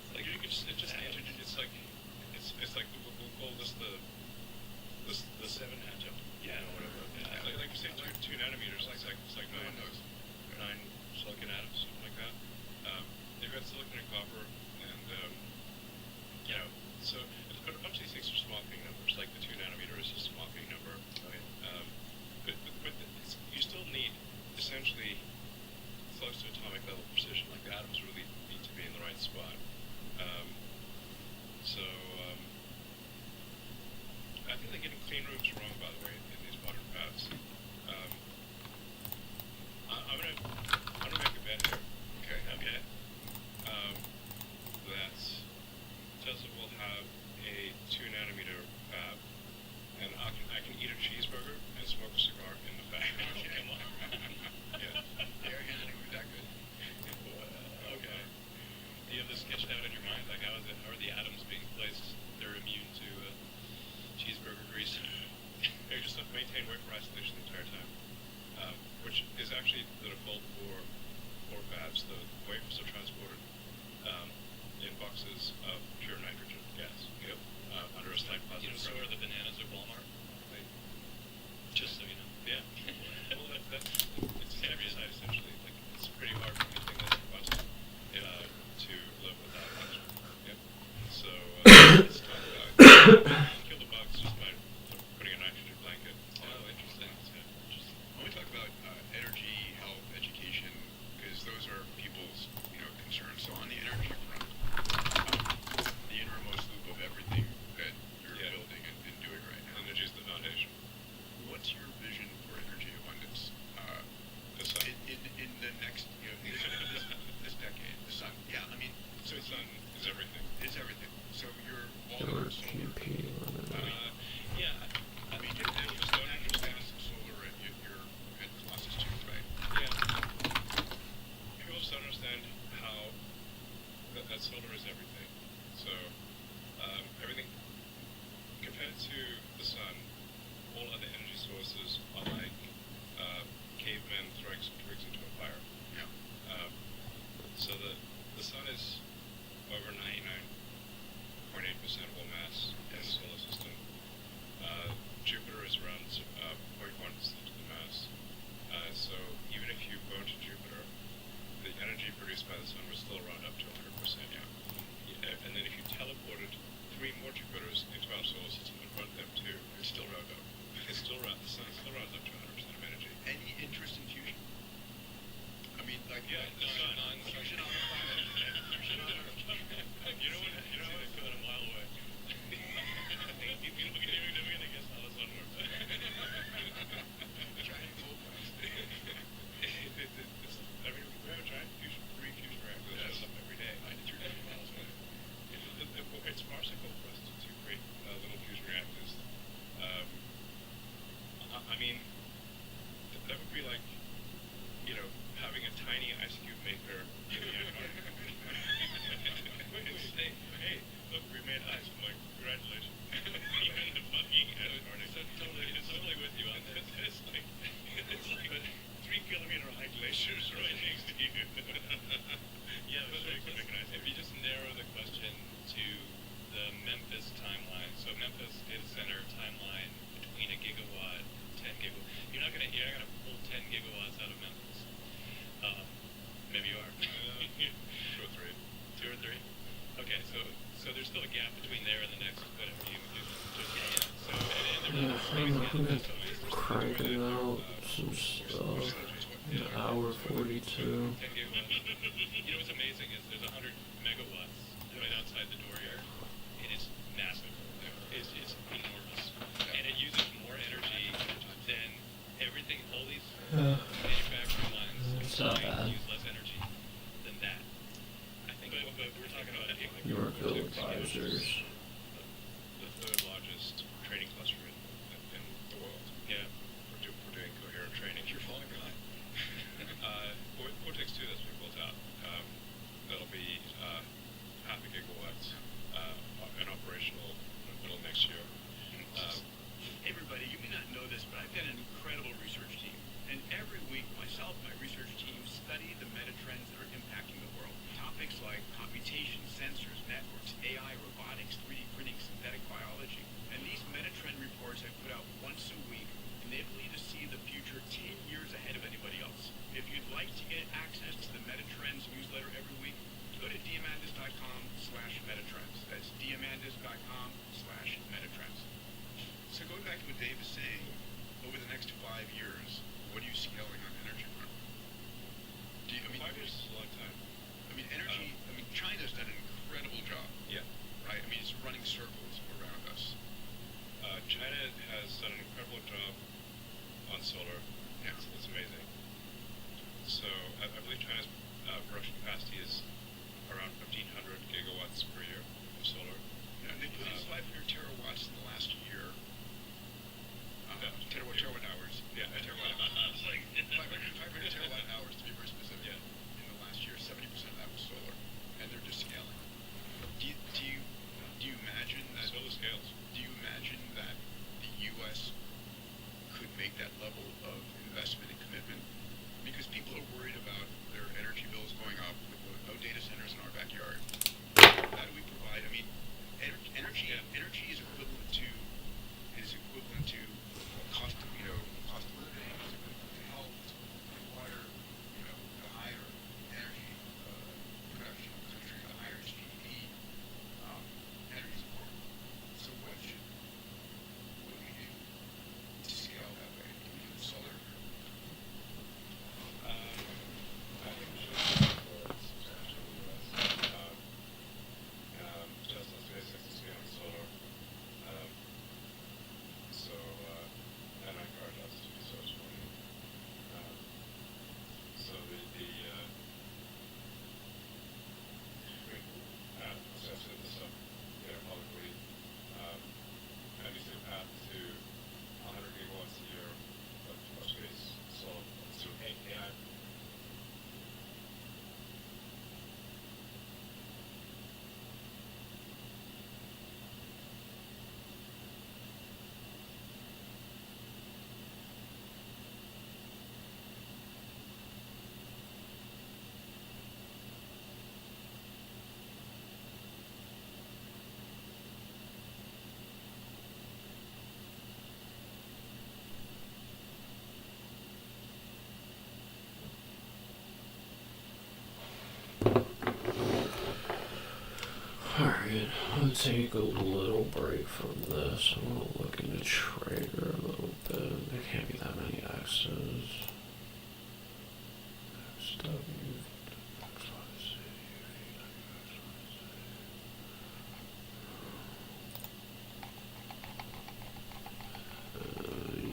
Speaker 9: it's like we'll call this the 7 atom. Yeah, or whatever. Yeah. Like you say, 2 nanometers. It's like 9 silicon atoms, something like that. They've got silicon and copper, and so but a bunch of these things are small P numbers. Like the 2 nanometer is a small P number. But you still need essentially close to atomic level precision. Like the atoms really need to be in the right spot. I think they're getting clean rooms wrong, by the way, in these modern fabs. I'm gonna make a bet here. Okay. That Tesla will have a 2 nanometer fab, and I can eat a cheeseburger and smoke a cigar in the fab. Come on. Yeah.
Speaker 10: The organic was that good.
Speaker 9: Okay. Do you have this sketched out in your mind? Like how are the atoms being placed? They're immune to cheeseburger grease. They just maintain wafer isolation the entire time, which is actually the default for fabs. The wafers are transported in boxes of pure nitrogen gas. Yep. Under a slight positive pressure. So are the bananas at Walmart? Just so you know. Yeah. Well, it's a heaviside essentially. Like it's pretty hard for anything that's robust to live without oxygen. Yep. So let's talk about kill the bugs just by putting a nitrogen blanket. Oh, interesting.
Speaker 10: I want to talk about energy, health, education, because those are people's concerns. So on the energy front, the innermost loop of everything that you're building and doing right now.
Speaker 9: Energy is the foundation.
Speaker 10: What's your vision for energy abundance
Speaker 9: The sun.
Speaker 10: in the next this decade? The sun. Yeah, I mean, so
Speaker 9: The sun is everything.
Speaker 10: It's everything. So you're all
Speaker 1: Or
Speaker 10: over solar.
Speaker 1: QP, whatever.
Speaker 9: Yeah.
Speaker 10: I mean, you just don't understand solar at Colossus too, right?
Speaker 9: Yeah. People just don't understand how that solar is everything. So everything compared to the sun, all other energy sources are like cavemen throwing some twigs into a fire.
Speaker 10: Yeah.
Speaker 9: So the sun is over 99.8% of all mass in the solar system. Jupiter is around 0.1% of the mass. So even if you go to Jupiter, the energy produced by the sun would still round up to 100%. Yeah. And then if you teleported 3 more Jupiters into our solar system and burnt them too,
Speaker 10: It's still round up.
Speaker 9: the sun still rounds up to 100% of energy.
Speaker 10: Any interest in fusion? I mean, like
Speaker 9: Yeah, the sun.
Speaker 10: fusion on the planet. Fusion on Earth.
Speaker 9: You know what I feel a mile away. You're gonna guess how the sun works.
Speaker 10: Giant coal plants.
Speaker 9: I mean, we have a giant 3 fusion reactors that shows up every day.
Speaker 10: 93 miles away.
Speaker 9: It's farcical for us to create little fusion reactors. I mean, that would be like, having a tiny ice cube maker in the Antarctic. Hey, look, we made ice. I'm like, congratulations. Even the fucking Antarctic. Totally with you on this. It's like 3-kilometer high glaciers right next to you. Yeah, but you can make an ice cube. If you just narrow the question to the Memphis timeline, so Memphis data center timeline between a gigawatt, 10 gigawatt. You're not gonna pull 10 gigawatts out of Memphis. Maybe you are. 2 or 3. 2 or 3. Okay, so there's still a gap between there and the next whatever you
Speaker 1: true.
Speaker 9: 10 gigawatts. You know what's amazing is there's 100 megawatts right outside the door here, and it's massive. It's enormous, and it uses more energy than everything. All these manufacturing lines
Speaker 1: It's not bad.
Speaker 9: use less energy than that. I think, but we're talking about
Speaker 1: York Hill Advisors.
Speaker 9: the third largest training cluster in the world. Yeah, we're doing coherent training. You're falling behind. Cortex 2 that's being built out. That'll be half a gigawatt and operational middle of next year.
Speaker 5: Everybody, you may not know this, but I've got an incredible research team. And every week, myself and my research team study the metatrends that are impacting the world. Topics like computation, sensors, networks, AI, robotics, 3D printing, synthetic biology. And these metatrend reports I put out once a week enable you to see the future 10 years ahead of anybody else. If you'd like to get access to the Metatrends newsletter every week, go to diamandis.com/metatrends. That's diamandis.com/metatrends.
Speaker 10: So going back to what Dave is saying, over the next 5 years, what do you see going on energy front? Do you, I mean,
Speaker 9: 5 years is a long time.
Speaker 10: I mean, energy. I mean, China's done an incredible job,
Speaker 9: Yeah.
Speaker 10: right? I mean, it's running circles around us.
Speaker 9: China has done an incredible job on solar.
Speaker 10: Yeah.
Speaker 9: It's amazing. So I believe China's production capacity is around 1,500 gigawatts per year of solar.
Speaker 10: You know, they put in 500 terawatts in the last year. Terawatt hours.
Speaker 9: Yeah.
Speaker 10: Terawatt hours.
Speaker 9: It's like
Speaker 10: 500 terawatt hours to be very specific.
Speaker 9: Yeah.
Speaker 10: In the last year, 70% of that was solar, and they're just scaling. Do you imagine that?
Speaker 9: Solar scales.
Speaker 10: Do you imagine that the U.S. could make that level of investment and commitment? Because people are worried about their energy bills going up with no data centers in our backyard. How do we provide? I mean, energy is equivalent to cost of living, is equivalent to health, is equivalent to water. The higher energy production of the country, the higher its GDP. Energy is important. So what do we do to scale that way? Do we do solar?
Speaker 9: I think we should support substantial US. Just as SpaceX is scaling solar. And I encourage us to do so as well. So essentially this stuff, publicly, and we see a path to 100 gigawatts a year of space solar through AI.
Speaker 1: Alright, I'll take a little break from this. I'm gonna look into Traeger a little bit. There can't be that many X's. XW, XYZ,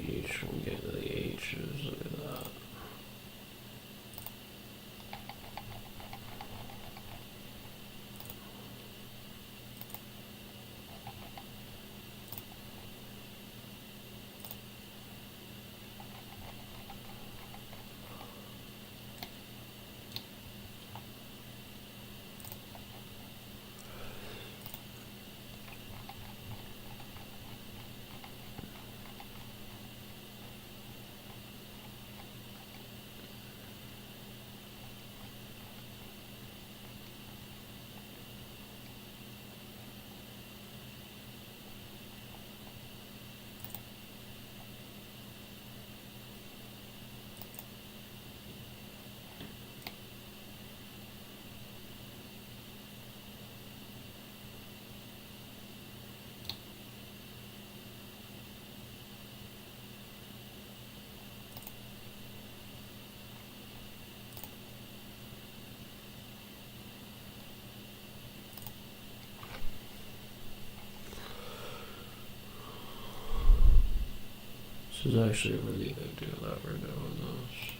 Speaker 1: each one get to the H's, look at that. This is actually a really big deal that we're doing this.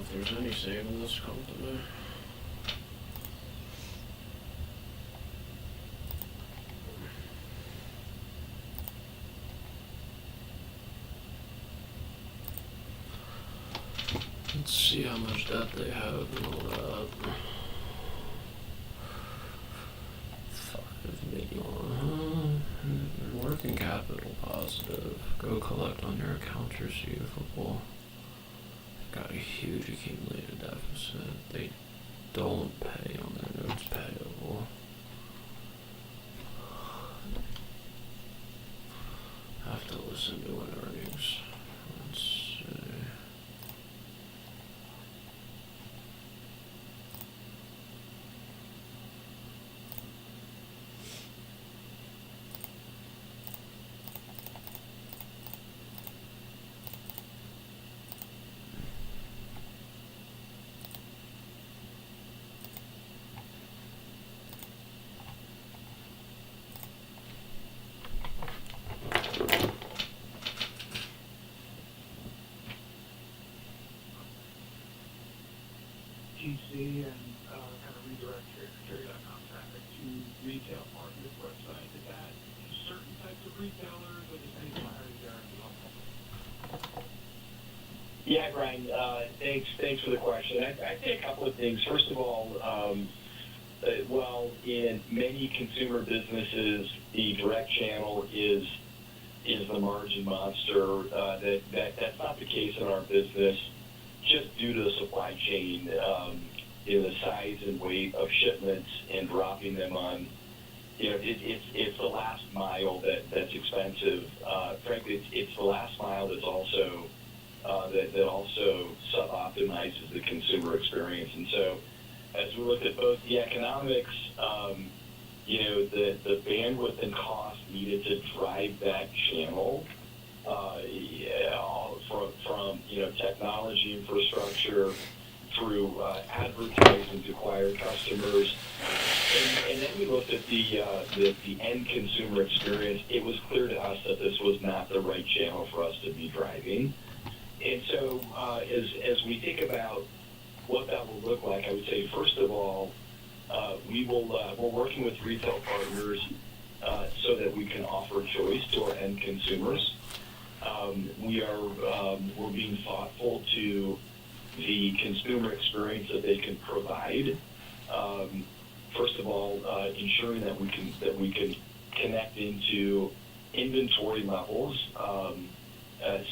Speaker 1: if there's any saving this company. Let's see how much debt they have and all that. 5 million. Working capital positive. Go collect on your accounts receivable. Got a huge accumulated deficit. They don't pay on their notes payable. I have to listen to an earnings. Let's see.
Speaker 5: GC and kind of redirect your Carry.com traffic to retail partners' website. Is that certain types of retailers or just any clarity there would be helpful?
Speaker 11: Yeah, Brian, thanks for the question. I'd say a couple of things. First of all, well, in many consumer businesses, the direct channel is the margin monster. That's not the case in our business, just due to the supply chain, the size and weight of shipments and dropping them on. It's the last mile that's expensive. Frankly, it's the last mile that's also that also sub-optimizes the consumer experience. And so, as we look at both the economics, the bandwidth and cost needed to drive that channel, from technology infrastructure through advertising to acquire customers, and then we looked at the end consumer experience. It was clear to us that this was not the right channel for us to be driving. And so, as we think about what that will look like, I would say, first of all, we're working with retail partners so that we can offer choice to our end consumers. We're being thoughtful to the consumer experience that they can provide. First of all, ensuring that we can connect into inventory levels,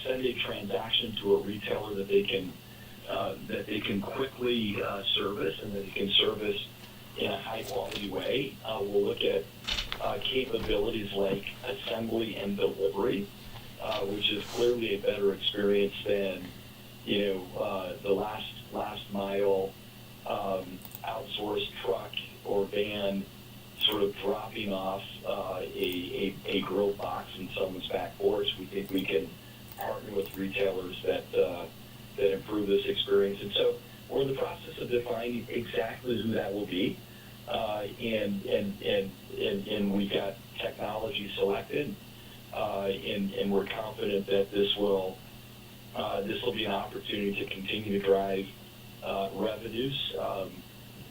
Speaker 11: send a transaction to a retailer that they can quickly service and that they can service in a high quality way. We'll look at capabilities like assembly and delivery, which is clearly a better experience than the last mile outsourced truck or van sort of dropping off a grill box in someone's back porch. We think we can partner with retailers that improve this experience. And so we're in the process of defining exactly who that will be. And we've got technology selected, and we're confident that this will be an opportunity to continue to drive revenues,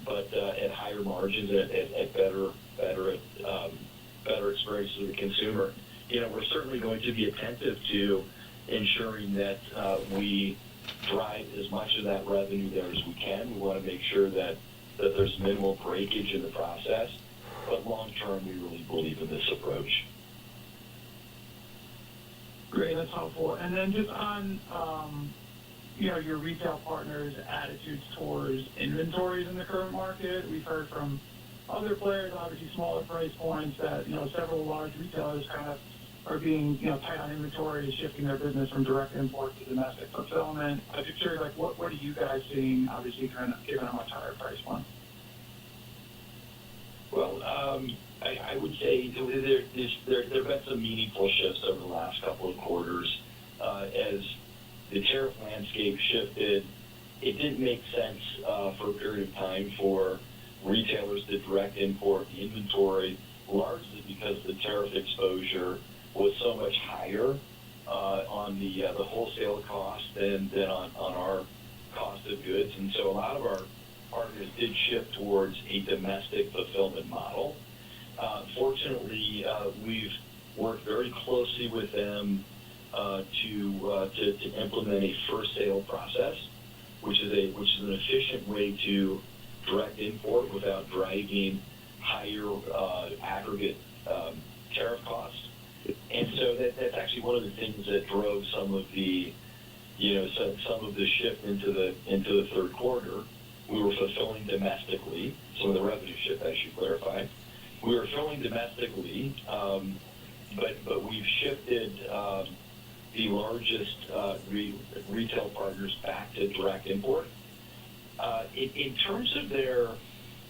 Speaker 11: but at higher margins, at better experience for the consumer. We're certainly going to be attentive to ensuring that we drive as much of that revenue there as we can. We want to make sure that there's minimal breakage in the process, but long term, we really believe in this approach.
Speaker 5: Great, that's helpful. And then just on, your retail partners' attitudes towards inventories in the current market. We've heard from other players, obviously smaller price points, that several large retailers kind of are being tight on inventory, shifting their business from direct import to domestic fulfillment. I'm just curious, what are you guys seeing? Obviously, kind of given a much higher price point.
Speaker 11: Well, I would say there have been some meaningful shifts over the last couple of quarters. As the tariff landscape shifted, it didn't make sense for a period of time for retailers to direct import the inventory, largely because the tariff exposure was so much higher on the wholesale cost than on cost of goods, and so a lot of our partners did shift towards a domestic fulfillment model. Fortunately, we've worked very closely with them to implement a first sale process, which is an efficient way to direct import without driving higher aggregate tariff costs. And so that's actually one of the things that drove some of the shift into the third quarter. We were fulfilling domestically. Some of the revenue shift, I should clarify. We were filling domestically, but we've shifted the largest retail partners back to direct import. In terms of their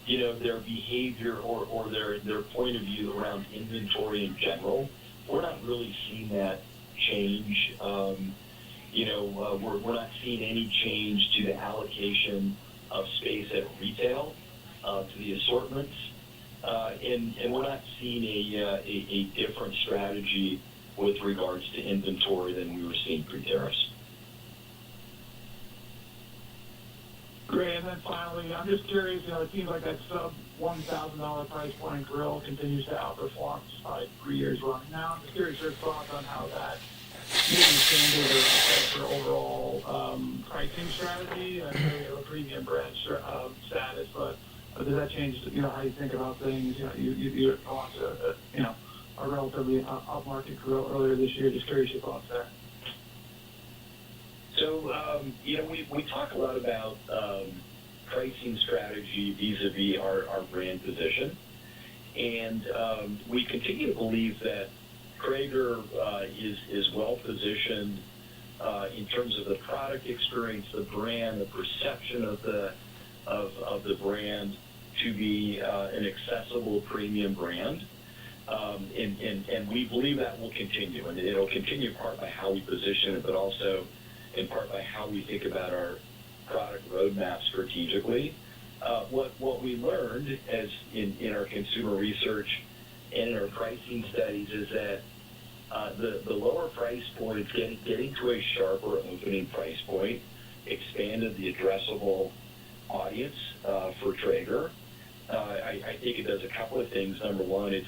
Speaker 11: behavior or their point of view around inventory in general, we're not really seeing that change. We're not seeing any change to the allocation of space at retail to the assortments, and we're not seeing a different strategy with regards to inventory than we were seeing pre-tariffs.
Speaker 12: Great, and then finally, I'm just curious, it seems like that sub $1,000 price point grill continues to outperform despite 3 years running now. I'm just curious your thoughts on how that maybe changes or affects your overall pricing strategy. I know you have a premium brand status, but does that change, how you think about things? You launched a relatively upmarket grill earlier this year. Just curious your thoughts there.
Speaker 11: So, we talk a lot about pricing strategy vis-a-vis our brand position, and we continue to believe that Traeger is well positioned in terms of the product experience, the brand, the perception of the brand to be an accessible premium brand. And we believe that will continue, and it'll continue in part by how we position it, but also in part by how we think about our product roadmap strategically. What we learned as in our consumer research and in our pricing studies is that the lower price points, getting to a sharper opening price point, expanded the addressable audience for Traeger. I think it does a couple of things. Number one, it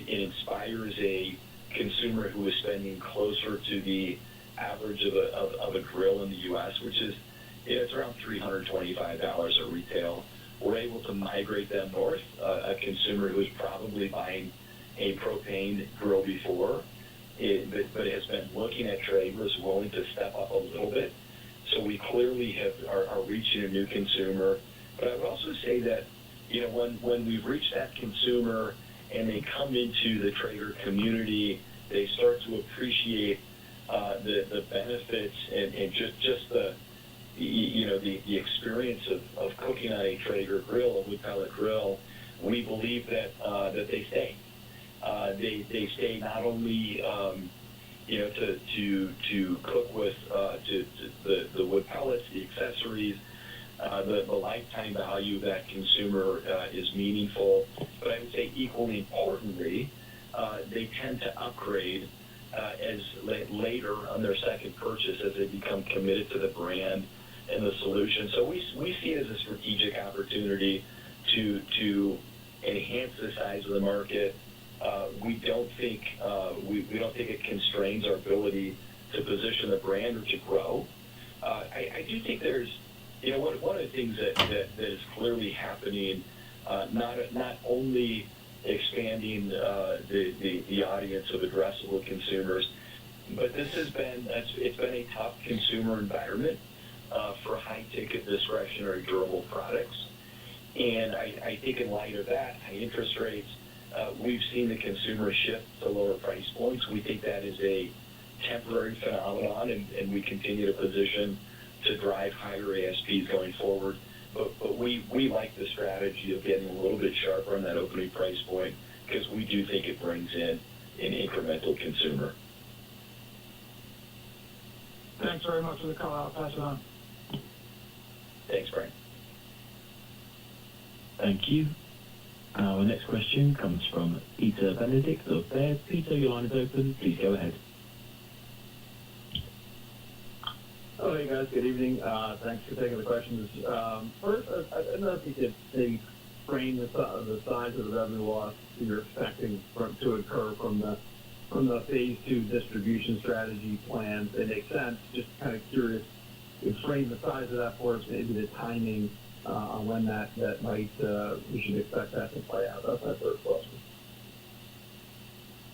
Speaker 11: inspires a consumer who is spending closer to the average of a grill in the U.S., which is it's around $325 at retail. We're able to migrate them north. A consumer who is probably buying a propane grill before, but has been looking at Traeger, is willing to step up a little bit. So we clearly are reaching a new consumer. But I would also say that when we've reached that consumer and they come into the Traeger community, they start to appreciate the benefits and just the experience of cooking on a Traeger grill, a wood pellet grill. We believe that they stay. They stay not only to cook with the wood pellets, the accessories, the lifetime value of that consumer is meaningful. But I would say equally importantly, they tend to upgrade as later on their second purchase as they become committed to the brand and the solution. So we see it as a strategic opportunity to enhance the size of the market. We don't think it constrains our ability to position the brand or to grow. I do think there's one of the things that is clearly happening, not only expanding the audience of addressable consumers, but it's been a tough consumer environment for high ticket discretionary durable products. And I think in light of that, high interest rates, we've seen the consumer shift to lower price points. We think that is a temporary phenomenon, and we continue to position to drive higher ASPs going forward. But we like the strategy of getting a little bit sharper on that opening price point because we do think it brings in an incremental consumer.
Speaker 12: Thanks very much for the call. I'll pass it on.
Speaker 11: Thanks, Brian.
Speaker 13: Thank you. Our next question comes from Peter Benedict of Baird. Peter, your line is open. Please go ahead.
Speaker 14: Oh, hey guys, good evening. Thanks for taking the questions. First, I don't know if you could maybe frame the size of the revenue loss you're expecting to occur from the phase 2 distribution strategy plans. They make sense. Just kind of curious, you frame the size of that for us, maybe the timing on when that might we should expect that to play out. That's my first question.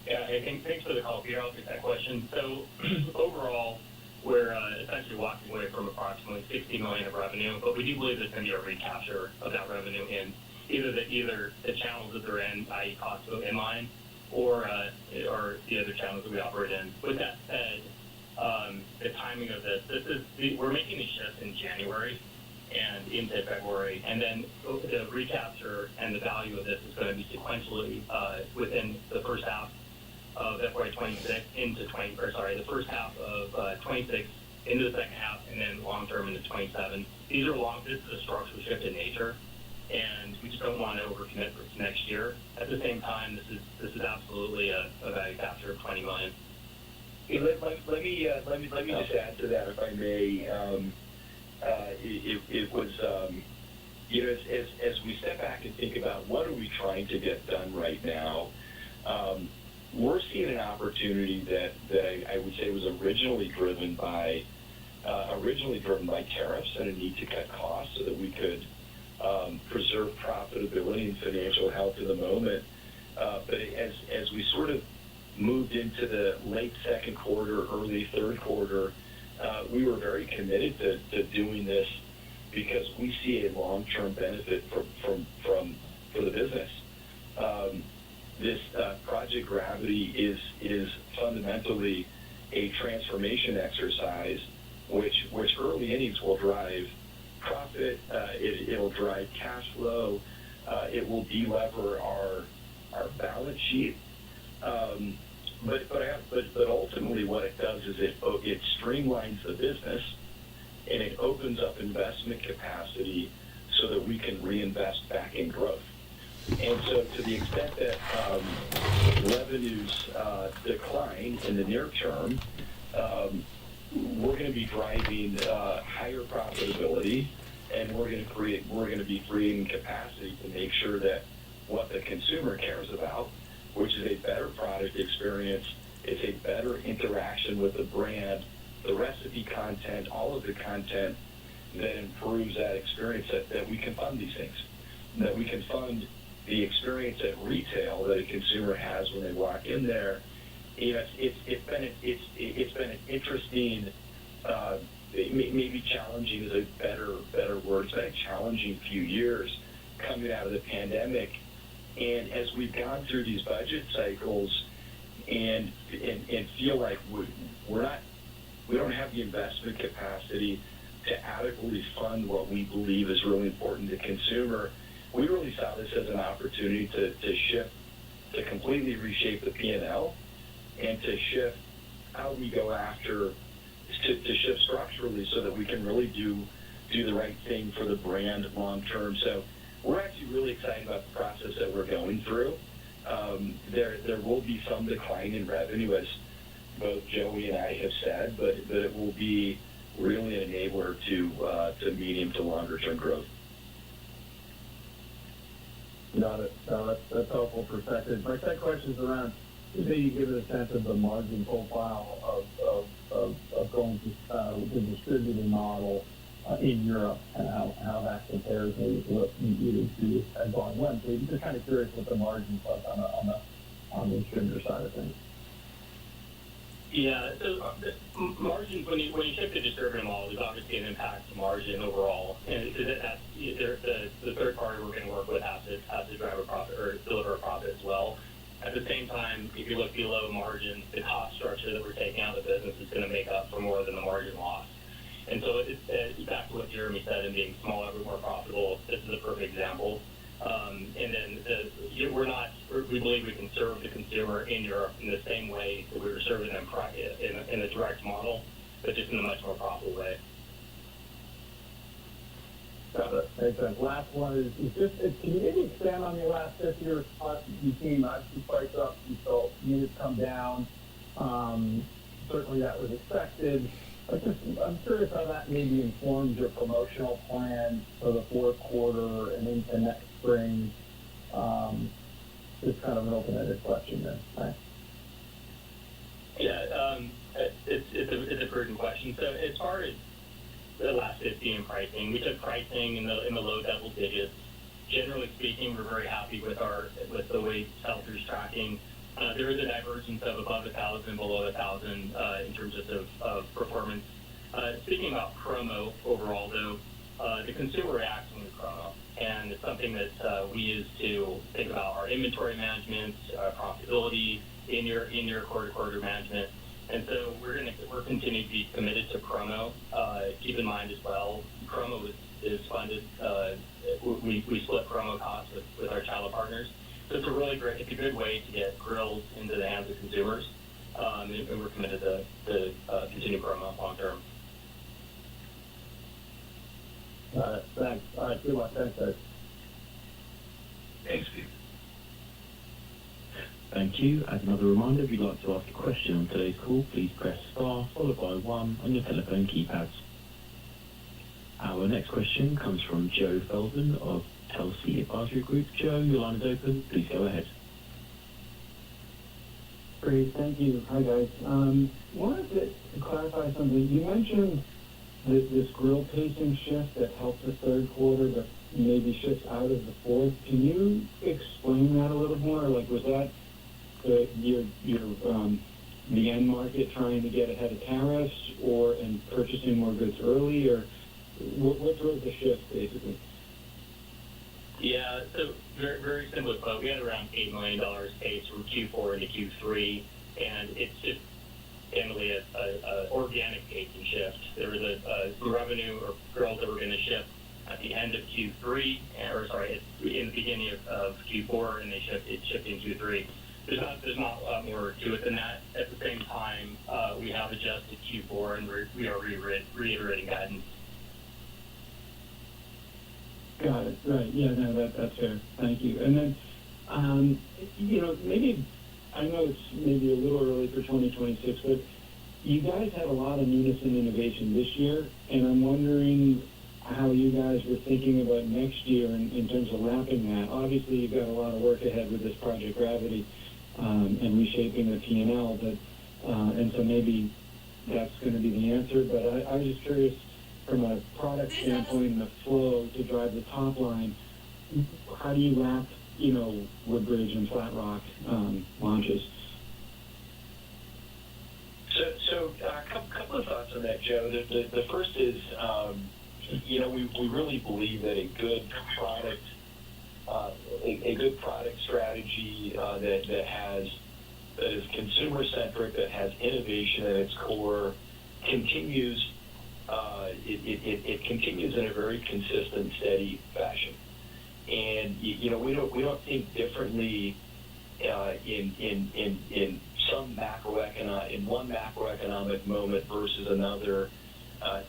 Speaker 15: Yeah, hey, thanks for the call, Peter. I'll take that question. So overall, we're essentially walking away from approximately $60 million of revenue, but we do believe there's going to be a recapture of that revenue in either the channels that they're in, i.e. Costco inline, or the other channels that we operate in. With that said, the timing of this is we're making these shifts in January and into February, and then the recapture and the value of this is going to be sequentially within the first half of FY26 the first half of 26 into the second half, and then long term into 27. This is a structural shift in nature, and we just don't want to overcommit for next year. At the same time, this is absolutely a value capture of $20 million.
Speaker 11: Hey, let me just add to that, if I may. It was, as we step back and think about what are we trying to get done right now, we're seeing an opportunity that I would say was originally driven by tariffs and a need to cut costs so that we could preserve profitability and financial health in the moment. But as we sort of moved into the late second quarter, early third quarter, we were very committed to doing this because we see a long-term benefit for the business. This Project Gravity is fundamentally a transformation exercise, which early innings will drive profit. It'll drive cash flow. It will delever our balance sheet. But ultimately, what it does is it streamlines the business, and it opens up investment capacity so that we can reinvest back in growth. And so, to the extent that revenues decline in the near term, we're going to be driving higher profitability, and we're going to be creating capacity to make sure that what the consumer cares about, which is a better product experience, it's a better interaction with the brand, the recipe content, all of the content that improves that experience, that we can fund these things, that we can fund the experience at retail that a consumer has when they walk in there. It's been an interesting, maybe challenging is a better word. It's been a challenging few years coming out of the pandemic. And as we've gone through these budget cycles and feel like we don't have the investment capacity to adequately fund what we believe is really important to consumer, we really saw this as an opportunity to shift, to completely reshape the P&L, and to shift how we go after, to shift structurally so that we can really do the right thing for the brand long term. So we're actually really excited about the process that we're going through. There will be some decline in revenue, as both Joey and I have said, but it will be really an enabler to medium to longer term growth.
Speaker 14: Got it. No, that's helpful perspective. My second question is around, maybe give it a sense of the margin profile of going to the distributed model in Europe, and how that compares maybe to what you do at Volume 1. So you're just kind of curious what the margins like on the distributor side of things.
Speaker 15: Yeah, so margins, when you shift to distributor model, there's obviously an impact to margin overall, and the third party we're going to work with has to drive a profit or deliver a profit as well. At the same time, if you look below margin, the cost structure that we're taking out of the business is going to make up for more than the margin loss. And so it's back to what Jeremy said, in being smaller but more profitable. This is a perfect example. And then we believe we can serve the consumer in Europe in the same way that we were serving them in a direct model, but just in a much more profitable way.
Speaker 14: Got it. Makes sense. Last one is just, can you maybe expand on the elasticity response? You've seen obviously price up, you saw units come down. Certainly that was expected. I'm curious how that maybe informs your promotional plan for the fourth quarter and into next spring. Just kind of an open-ended question there. Thanks.
Speaker 15: Yeah, it's a prudent question. So as far as elasticity and pricing, we took pricing in the low double digits. Generally speaking, we're very happy with the way sell-through's tracking. There is a divergence of above 1,000, below 1,000 in terms of performance. Speaking about promo overall, though, the consumer reacts to promo, and it's something that we use to think about our inventory management, profitability, in your quarter management. And so we're continuing to be committed to promo. Keep in mind as well, promo is funded. We split promo costs with our channel partners. So it's a good way to get grills into the hands of consumers. And we're committed to continue promo long term.
Speaker 14: Thanks. All right, good luck. Thanks, guys.
Speaker 11: Thanks, Steve.
Speaker 13: Thank you. As another reminder, if you'd like to ask a question on today's call, please press star followed by 1 on your telephone keypads. Our next question comes from Joe Feldman of Telsey Advisory Group. Joe, your line is open. Please go ahead.
Speaker 16: Great, thank you. Hi, guys. Wanted to clarify something. You mentioned this grill pacing shift that helped the third quarter, but maybe shifts out of the fourth. Can you explain that a little more? Like, was that the end market trying to get ahead of tariffs, and purchasing more goods early, or what drove the shift, basically?
Speaker 15: Yeah, so very, very simply put, we had around $8 million pace from Q4 into Q3, and it's just generally a organic pacing shift. There was a revenue or grills that were going to ship at the end of Q3, in the beginning of Q4, and it shipped in Q3. There's not a lot more to it than that. At the same time, we have adjusted Q4, and we are reiterating guidance.
Speaker 16: Got it. Right. Yeah, no, that's fair. Thank you. And then, maybe, I know it's maybe a little early for 2026, but you guys had a lot of newness and innovation this year, and I'm wondering how you guys were thinking about next year in terms of lapping that. Obviously, you've got a lot of work ahead with this Project Gravity and reshaping the P&L, and so maybe that's going to be the answer. But I was just curious, from a product standpoint and the flow to drive the top line, how do you lap, Woodbridge and Flat Rock launches?
Speaker 11: So a couple of thoughts on that, Joe. The first is, we really believe that a good product strategy that is consumer centric, that has innovation at its core, continues. It continues in a very consistent, steady fashion, and we don't think differently in one macroeconomic moment versus another.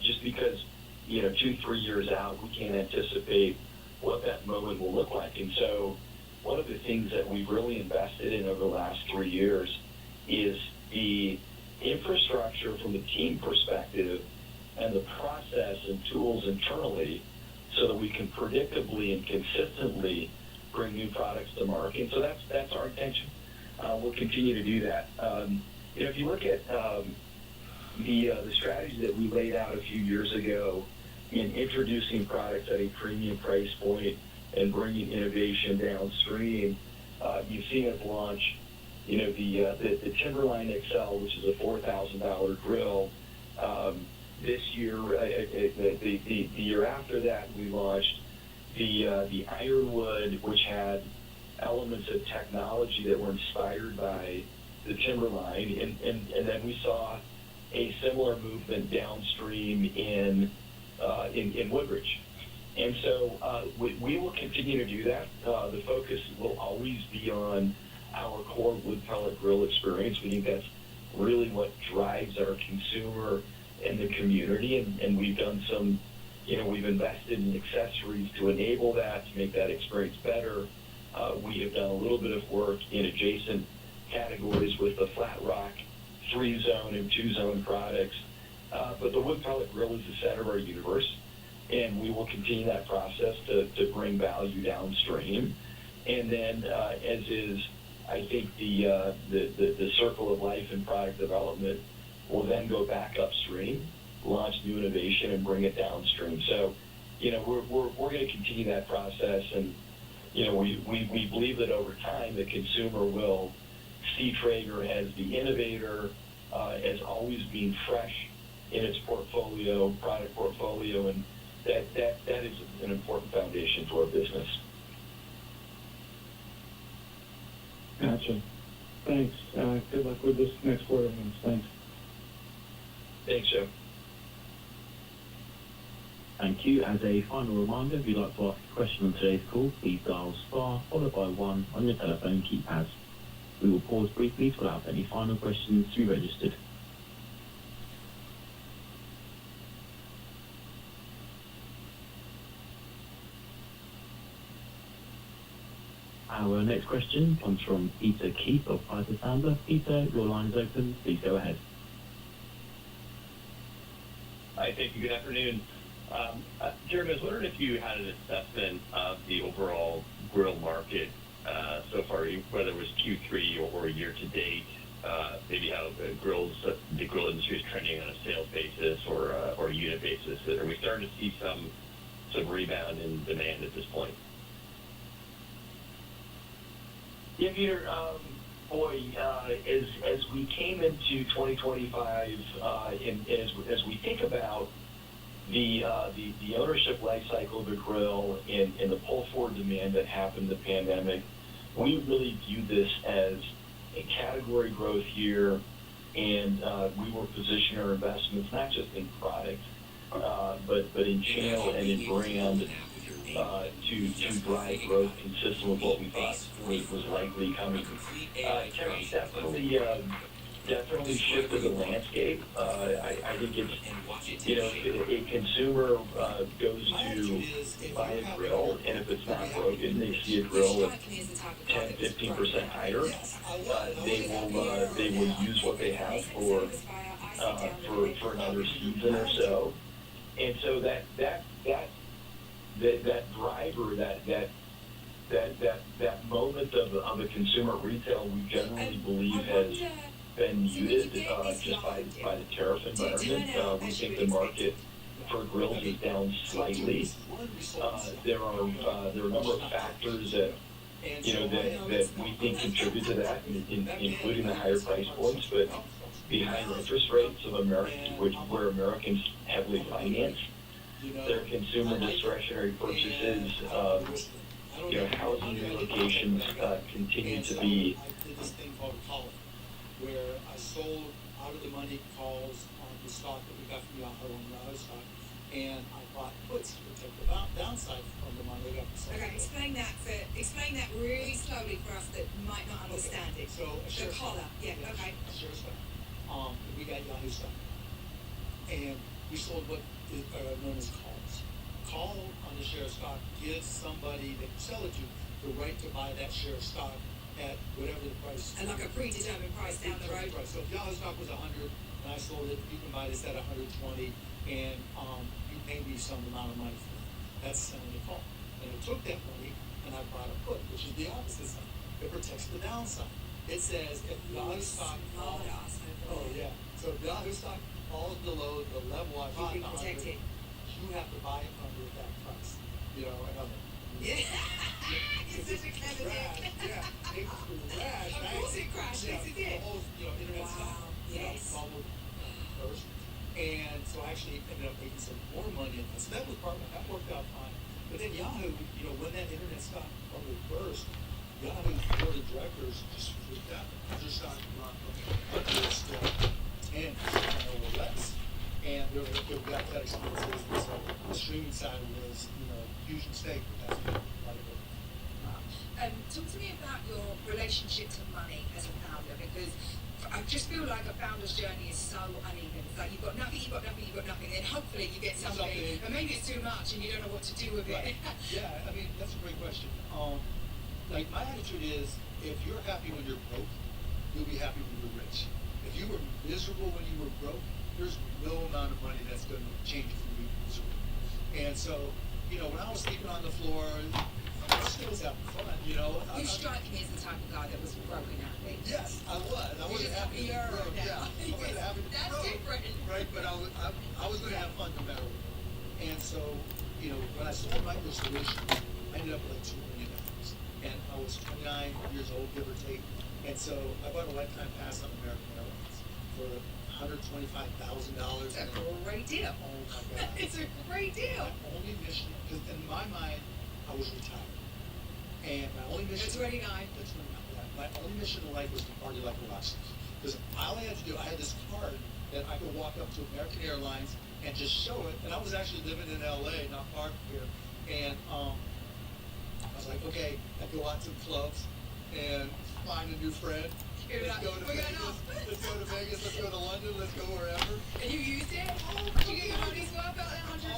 Speaker 11: Just because 2-3 years out, we can't anticipate what that moment will look like. And so, one of the things that we've really invested in over the last 3 years is the infrastructure from the team perspective and the process and tools internally, so that we can predictably and consistently bring new products to market. And so that's our intention. We'll continue to do that. If you look at the strategy that we laid out a few years ago in introducing products at a premium price point and bringing innovation downstream, you've seen us launch, the Timberline XL, which is a $4,000 grill. This year, the year after that, we launched the Ironwood, which had elements of technology that were inspired by the Timberline, and then we saw a similar movement downstream in Woodbridge. And so we will continue to do that. The focus will always be on our core wood pellet grill experience. We think that's really what drives our consumer and the community, and we've done some, we've invested in accessories to enable that, to make that experience better. We have done a little bit of work in adjacent categories with the Flat Rock 3-zone and 2-zone products. But the wood pellet grill is the center of our universe, and we will continue that process to bring value downstream. And then, as is, I think the circle of life and product development will then go back upstream, launch new innovation, and bring it downstream. So, we're going to continue that process, and we believe that over time the consumer will see Traeger as the innovator, as always being fresh in its product portfolio, and that is an important foundation to our business.
Speaker 16: Gotcha. Thanks. Good luck with this next quarter, Vince. Thanks.
Speaker 11: Thanks, Joe.
Speaker 13: Thank you. As a final reminder, if you'd like to ask a question on today's call, please dial star followed by 1 on your telephone keypad. We will pause briefly to allow any final questions to be registered. Our next question comes from Peter Keith of Piper Sandler. Peter, your line is open. Please go ahead.
Speaker 17: Hi, thank you. Good afternoon. Jeremy, I was wondering if you had an assessment of the overall grill market so far, whether it was Q3 or year to date, maybe how the grill industry is trending on a sales basis or a unit basis. Are we starting to see some rebound in demand at this point?
Speaker 11: Yeah, Peter, as we came into 2025, and as we think about the ownership life cycle of the grill and the pull forward demand that happened in the pandemic, we really viewed this as a category growth year, and we were positioning our investments not just in product, but in channel and in brand to drive growth consistent with what we thought was likely coming. Terry definitely shifted the landscape. I think it's, a consumer goes to buy a grill, and if it's not broken, they see a grill at 10-15% higher. They will use what they have for another season or so. And so that driver, that moment of a consumer at retail, we generally believe has been muted just by the tariff environment. We think the market for grills is down slightly. There are a number of factors that we think contribute to that, including the higher price points, but the higher interest rates of where Americans heavily finance their consumer discretionary purchases. Housing relocations continue to be.
Speaker 18: I did this thing called a collar, where I sold out of the money calls on the stock that we got from Yahoo and Yahoo stock, and I bought puts to protect the downside from the money we got from.
Speaker 19: Okay, explain that really slowly for us that might not understand it.
Speaker 18: So
Speaker 19: the collar, okay.
Speaker 18: A share stock. We got Yahoo stock, and we sold what is known as calls. Call on the share of stock gives somebody that you sell it to the right to buy that share of stock at whatever the price.
Speaker 19: And like a predetermined price down the road.
Speaker 18: So if Yahoo stock was 100 and I sold it, you can buy this at 120, and you pay me some amount of money for it. That's selling a call. And I took that money and I bought a put, which is the opposite side. It protects the downside. It says if Yahoo stock falls, so if Yahoo stock falls below the level I bought it, you have to buy it under that price.
Speaker 19: Yeah. You're such a clever dick.
Speaker 18: Yeah, it crashed.
Speaker 19: Of course it crashed. Yes, it did.
Speaker 18: The whole, internet stock bubbled first. And so I actually ended up making some more money in that. So that worked out fine. But then Yahoo, when that internet stock bubble burst, Yahoo's board of directors just freaked out. Their stock dropped from 100 to 10 or less. And they got that experience. So the streaming side was, huge mistake, but that's quite a bit.
Speaker 19: Talk to me about your relationship to money as a founder, because I just feel like a founder's journey is so uneven. It's like you've got nothing, and hopefully you get something, and maybe it's too much and you don't know what to do with it.
Speaker 18: Yeah, that's a great question. My attitude is, if you're happy when you're broke, you'll be happy when you're rich. If you were miserable when you were broke, there's no amount of money that's going to change it for me. And so, you know, when I was sleeping on the floor, I was still having fun, you know.
Speaker 19: You strike me as the type of guy that was broken out.
Speaker 18: Yes, I was. I wasn't happy to be broke. Yeah, I wasn't happy to be
Speaker 19: That's
Speaker 18: broke.
Speaker 19: different.
Speaker 18: Right, but I was going to have fun no matter what. And so, you know, when I sold Micro Solutions, I ended up with like $2 million. And I was 29 years old, give or take. And so I bought a lifetime pass on American Airlines for $125,000.
Speaker 19: It's a great deal.
Speaker 18: Oh my God.
Speaker 19: It's a great deal.
Speaker 18: My only mission, because in my mind, I was retired. And my only mission.
Speaker 19: At 29.
Speaker 18: That's 29. My only mission in life was to party like a rock star. Because all I had to do, I had this card that I could walk up to American Airlines and just show it. And I was actually living in LA, not far from here. And I was like, okay, I go out to clubs and find a new friend. Let's go to Vegas. Let's go to Vegas. Let's go to London. Let's go wherever.
Speaker 19: And you used it? Did you get your money's worth out of $120?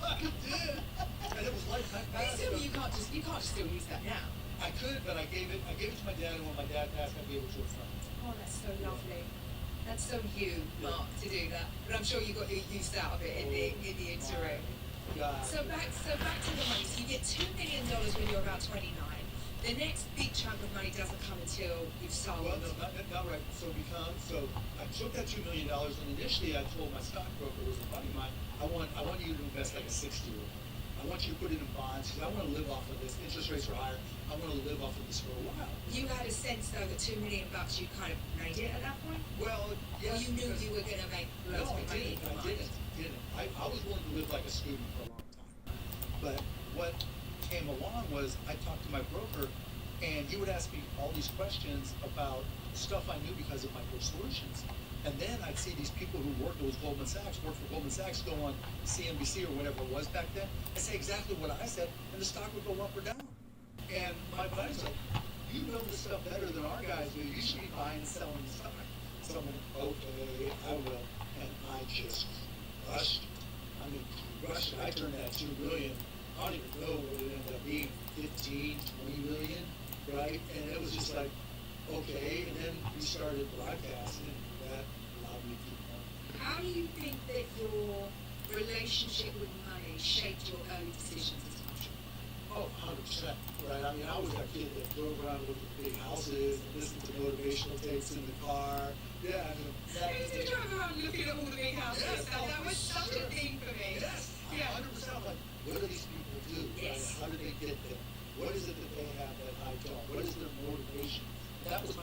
Speaker 18: I did. And it was lifetime pass.
Speaker 19: Tell me you can't just still use that now.
Speaker 18: I could, but I gave it to my dad, and when my dad passed, I gave it to a friend.
Speaker 19: Oh, that's so lovely. That's so you, Mark, to do that. But I'm sure you got your use out of it in the interim.
Speaker 18: God.
Speaker 19: So back to the money. So you get $2 million when you're about 29. The next big chunk of money doesn't come until you've sold.
Speaker 18: Well, no, not right. So I took that $2 million, and initially I told my stockbroker, who was a buddy of mine, I want you to invest like a 60-year-old. I want you to put it in bonds because I want to live off of this. Interest rates are higher. I want to live off of this for a while.
Speaker 19: You had a sense though that $2 million you kind of made it at that point.
Speaker 18: Well, yes.
Speaker 19: Or you knew you were going to make loads of money.
Speaker 18: I didn't. I was willing to live like a student for a long time. But what came along was I talked to my broker, and he would ask me all these questions about stuff I knew because of Micro Solutions. And then I'd see these people who worked for Goldman Sachs go on CNBC or whatever it was back then, and say exactly what I said, and the stock would go up or down. And my buddy's like, you know this stuff better than our guys do. You should be buying and selling the stock. So I'm like, okay, I will. And I just crushed it. I turned that $2 million. I don't even know what it ended up being, 15, 20 million, right? And it was just like, okay. And then we started broadcasting. That allowed me to keep going.
Speaker 19: How do you think that your relationship with money shaped your early decisions as a country?
Speaker 18: Oh, 100%, right? I mean, I was that kid that drove around with the big houses and listened to motivational tapes in the car. Yeah, I mean,
Speaker 19: I used to drive around looking at all the big houses.
Speaker 18: Yes,
Speaker 19: that was such a thing for me.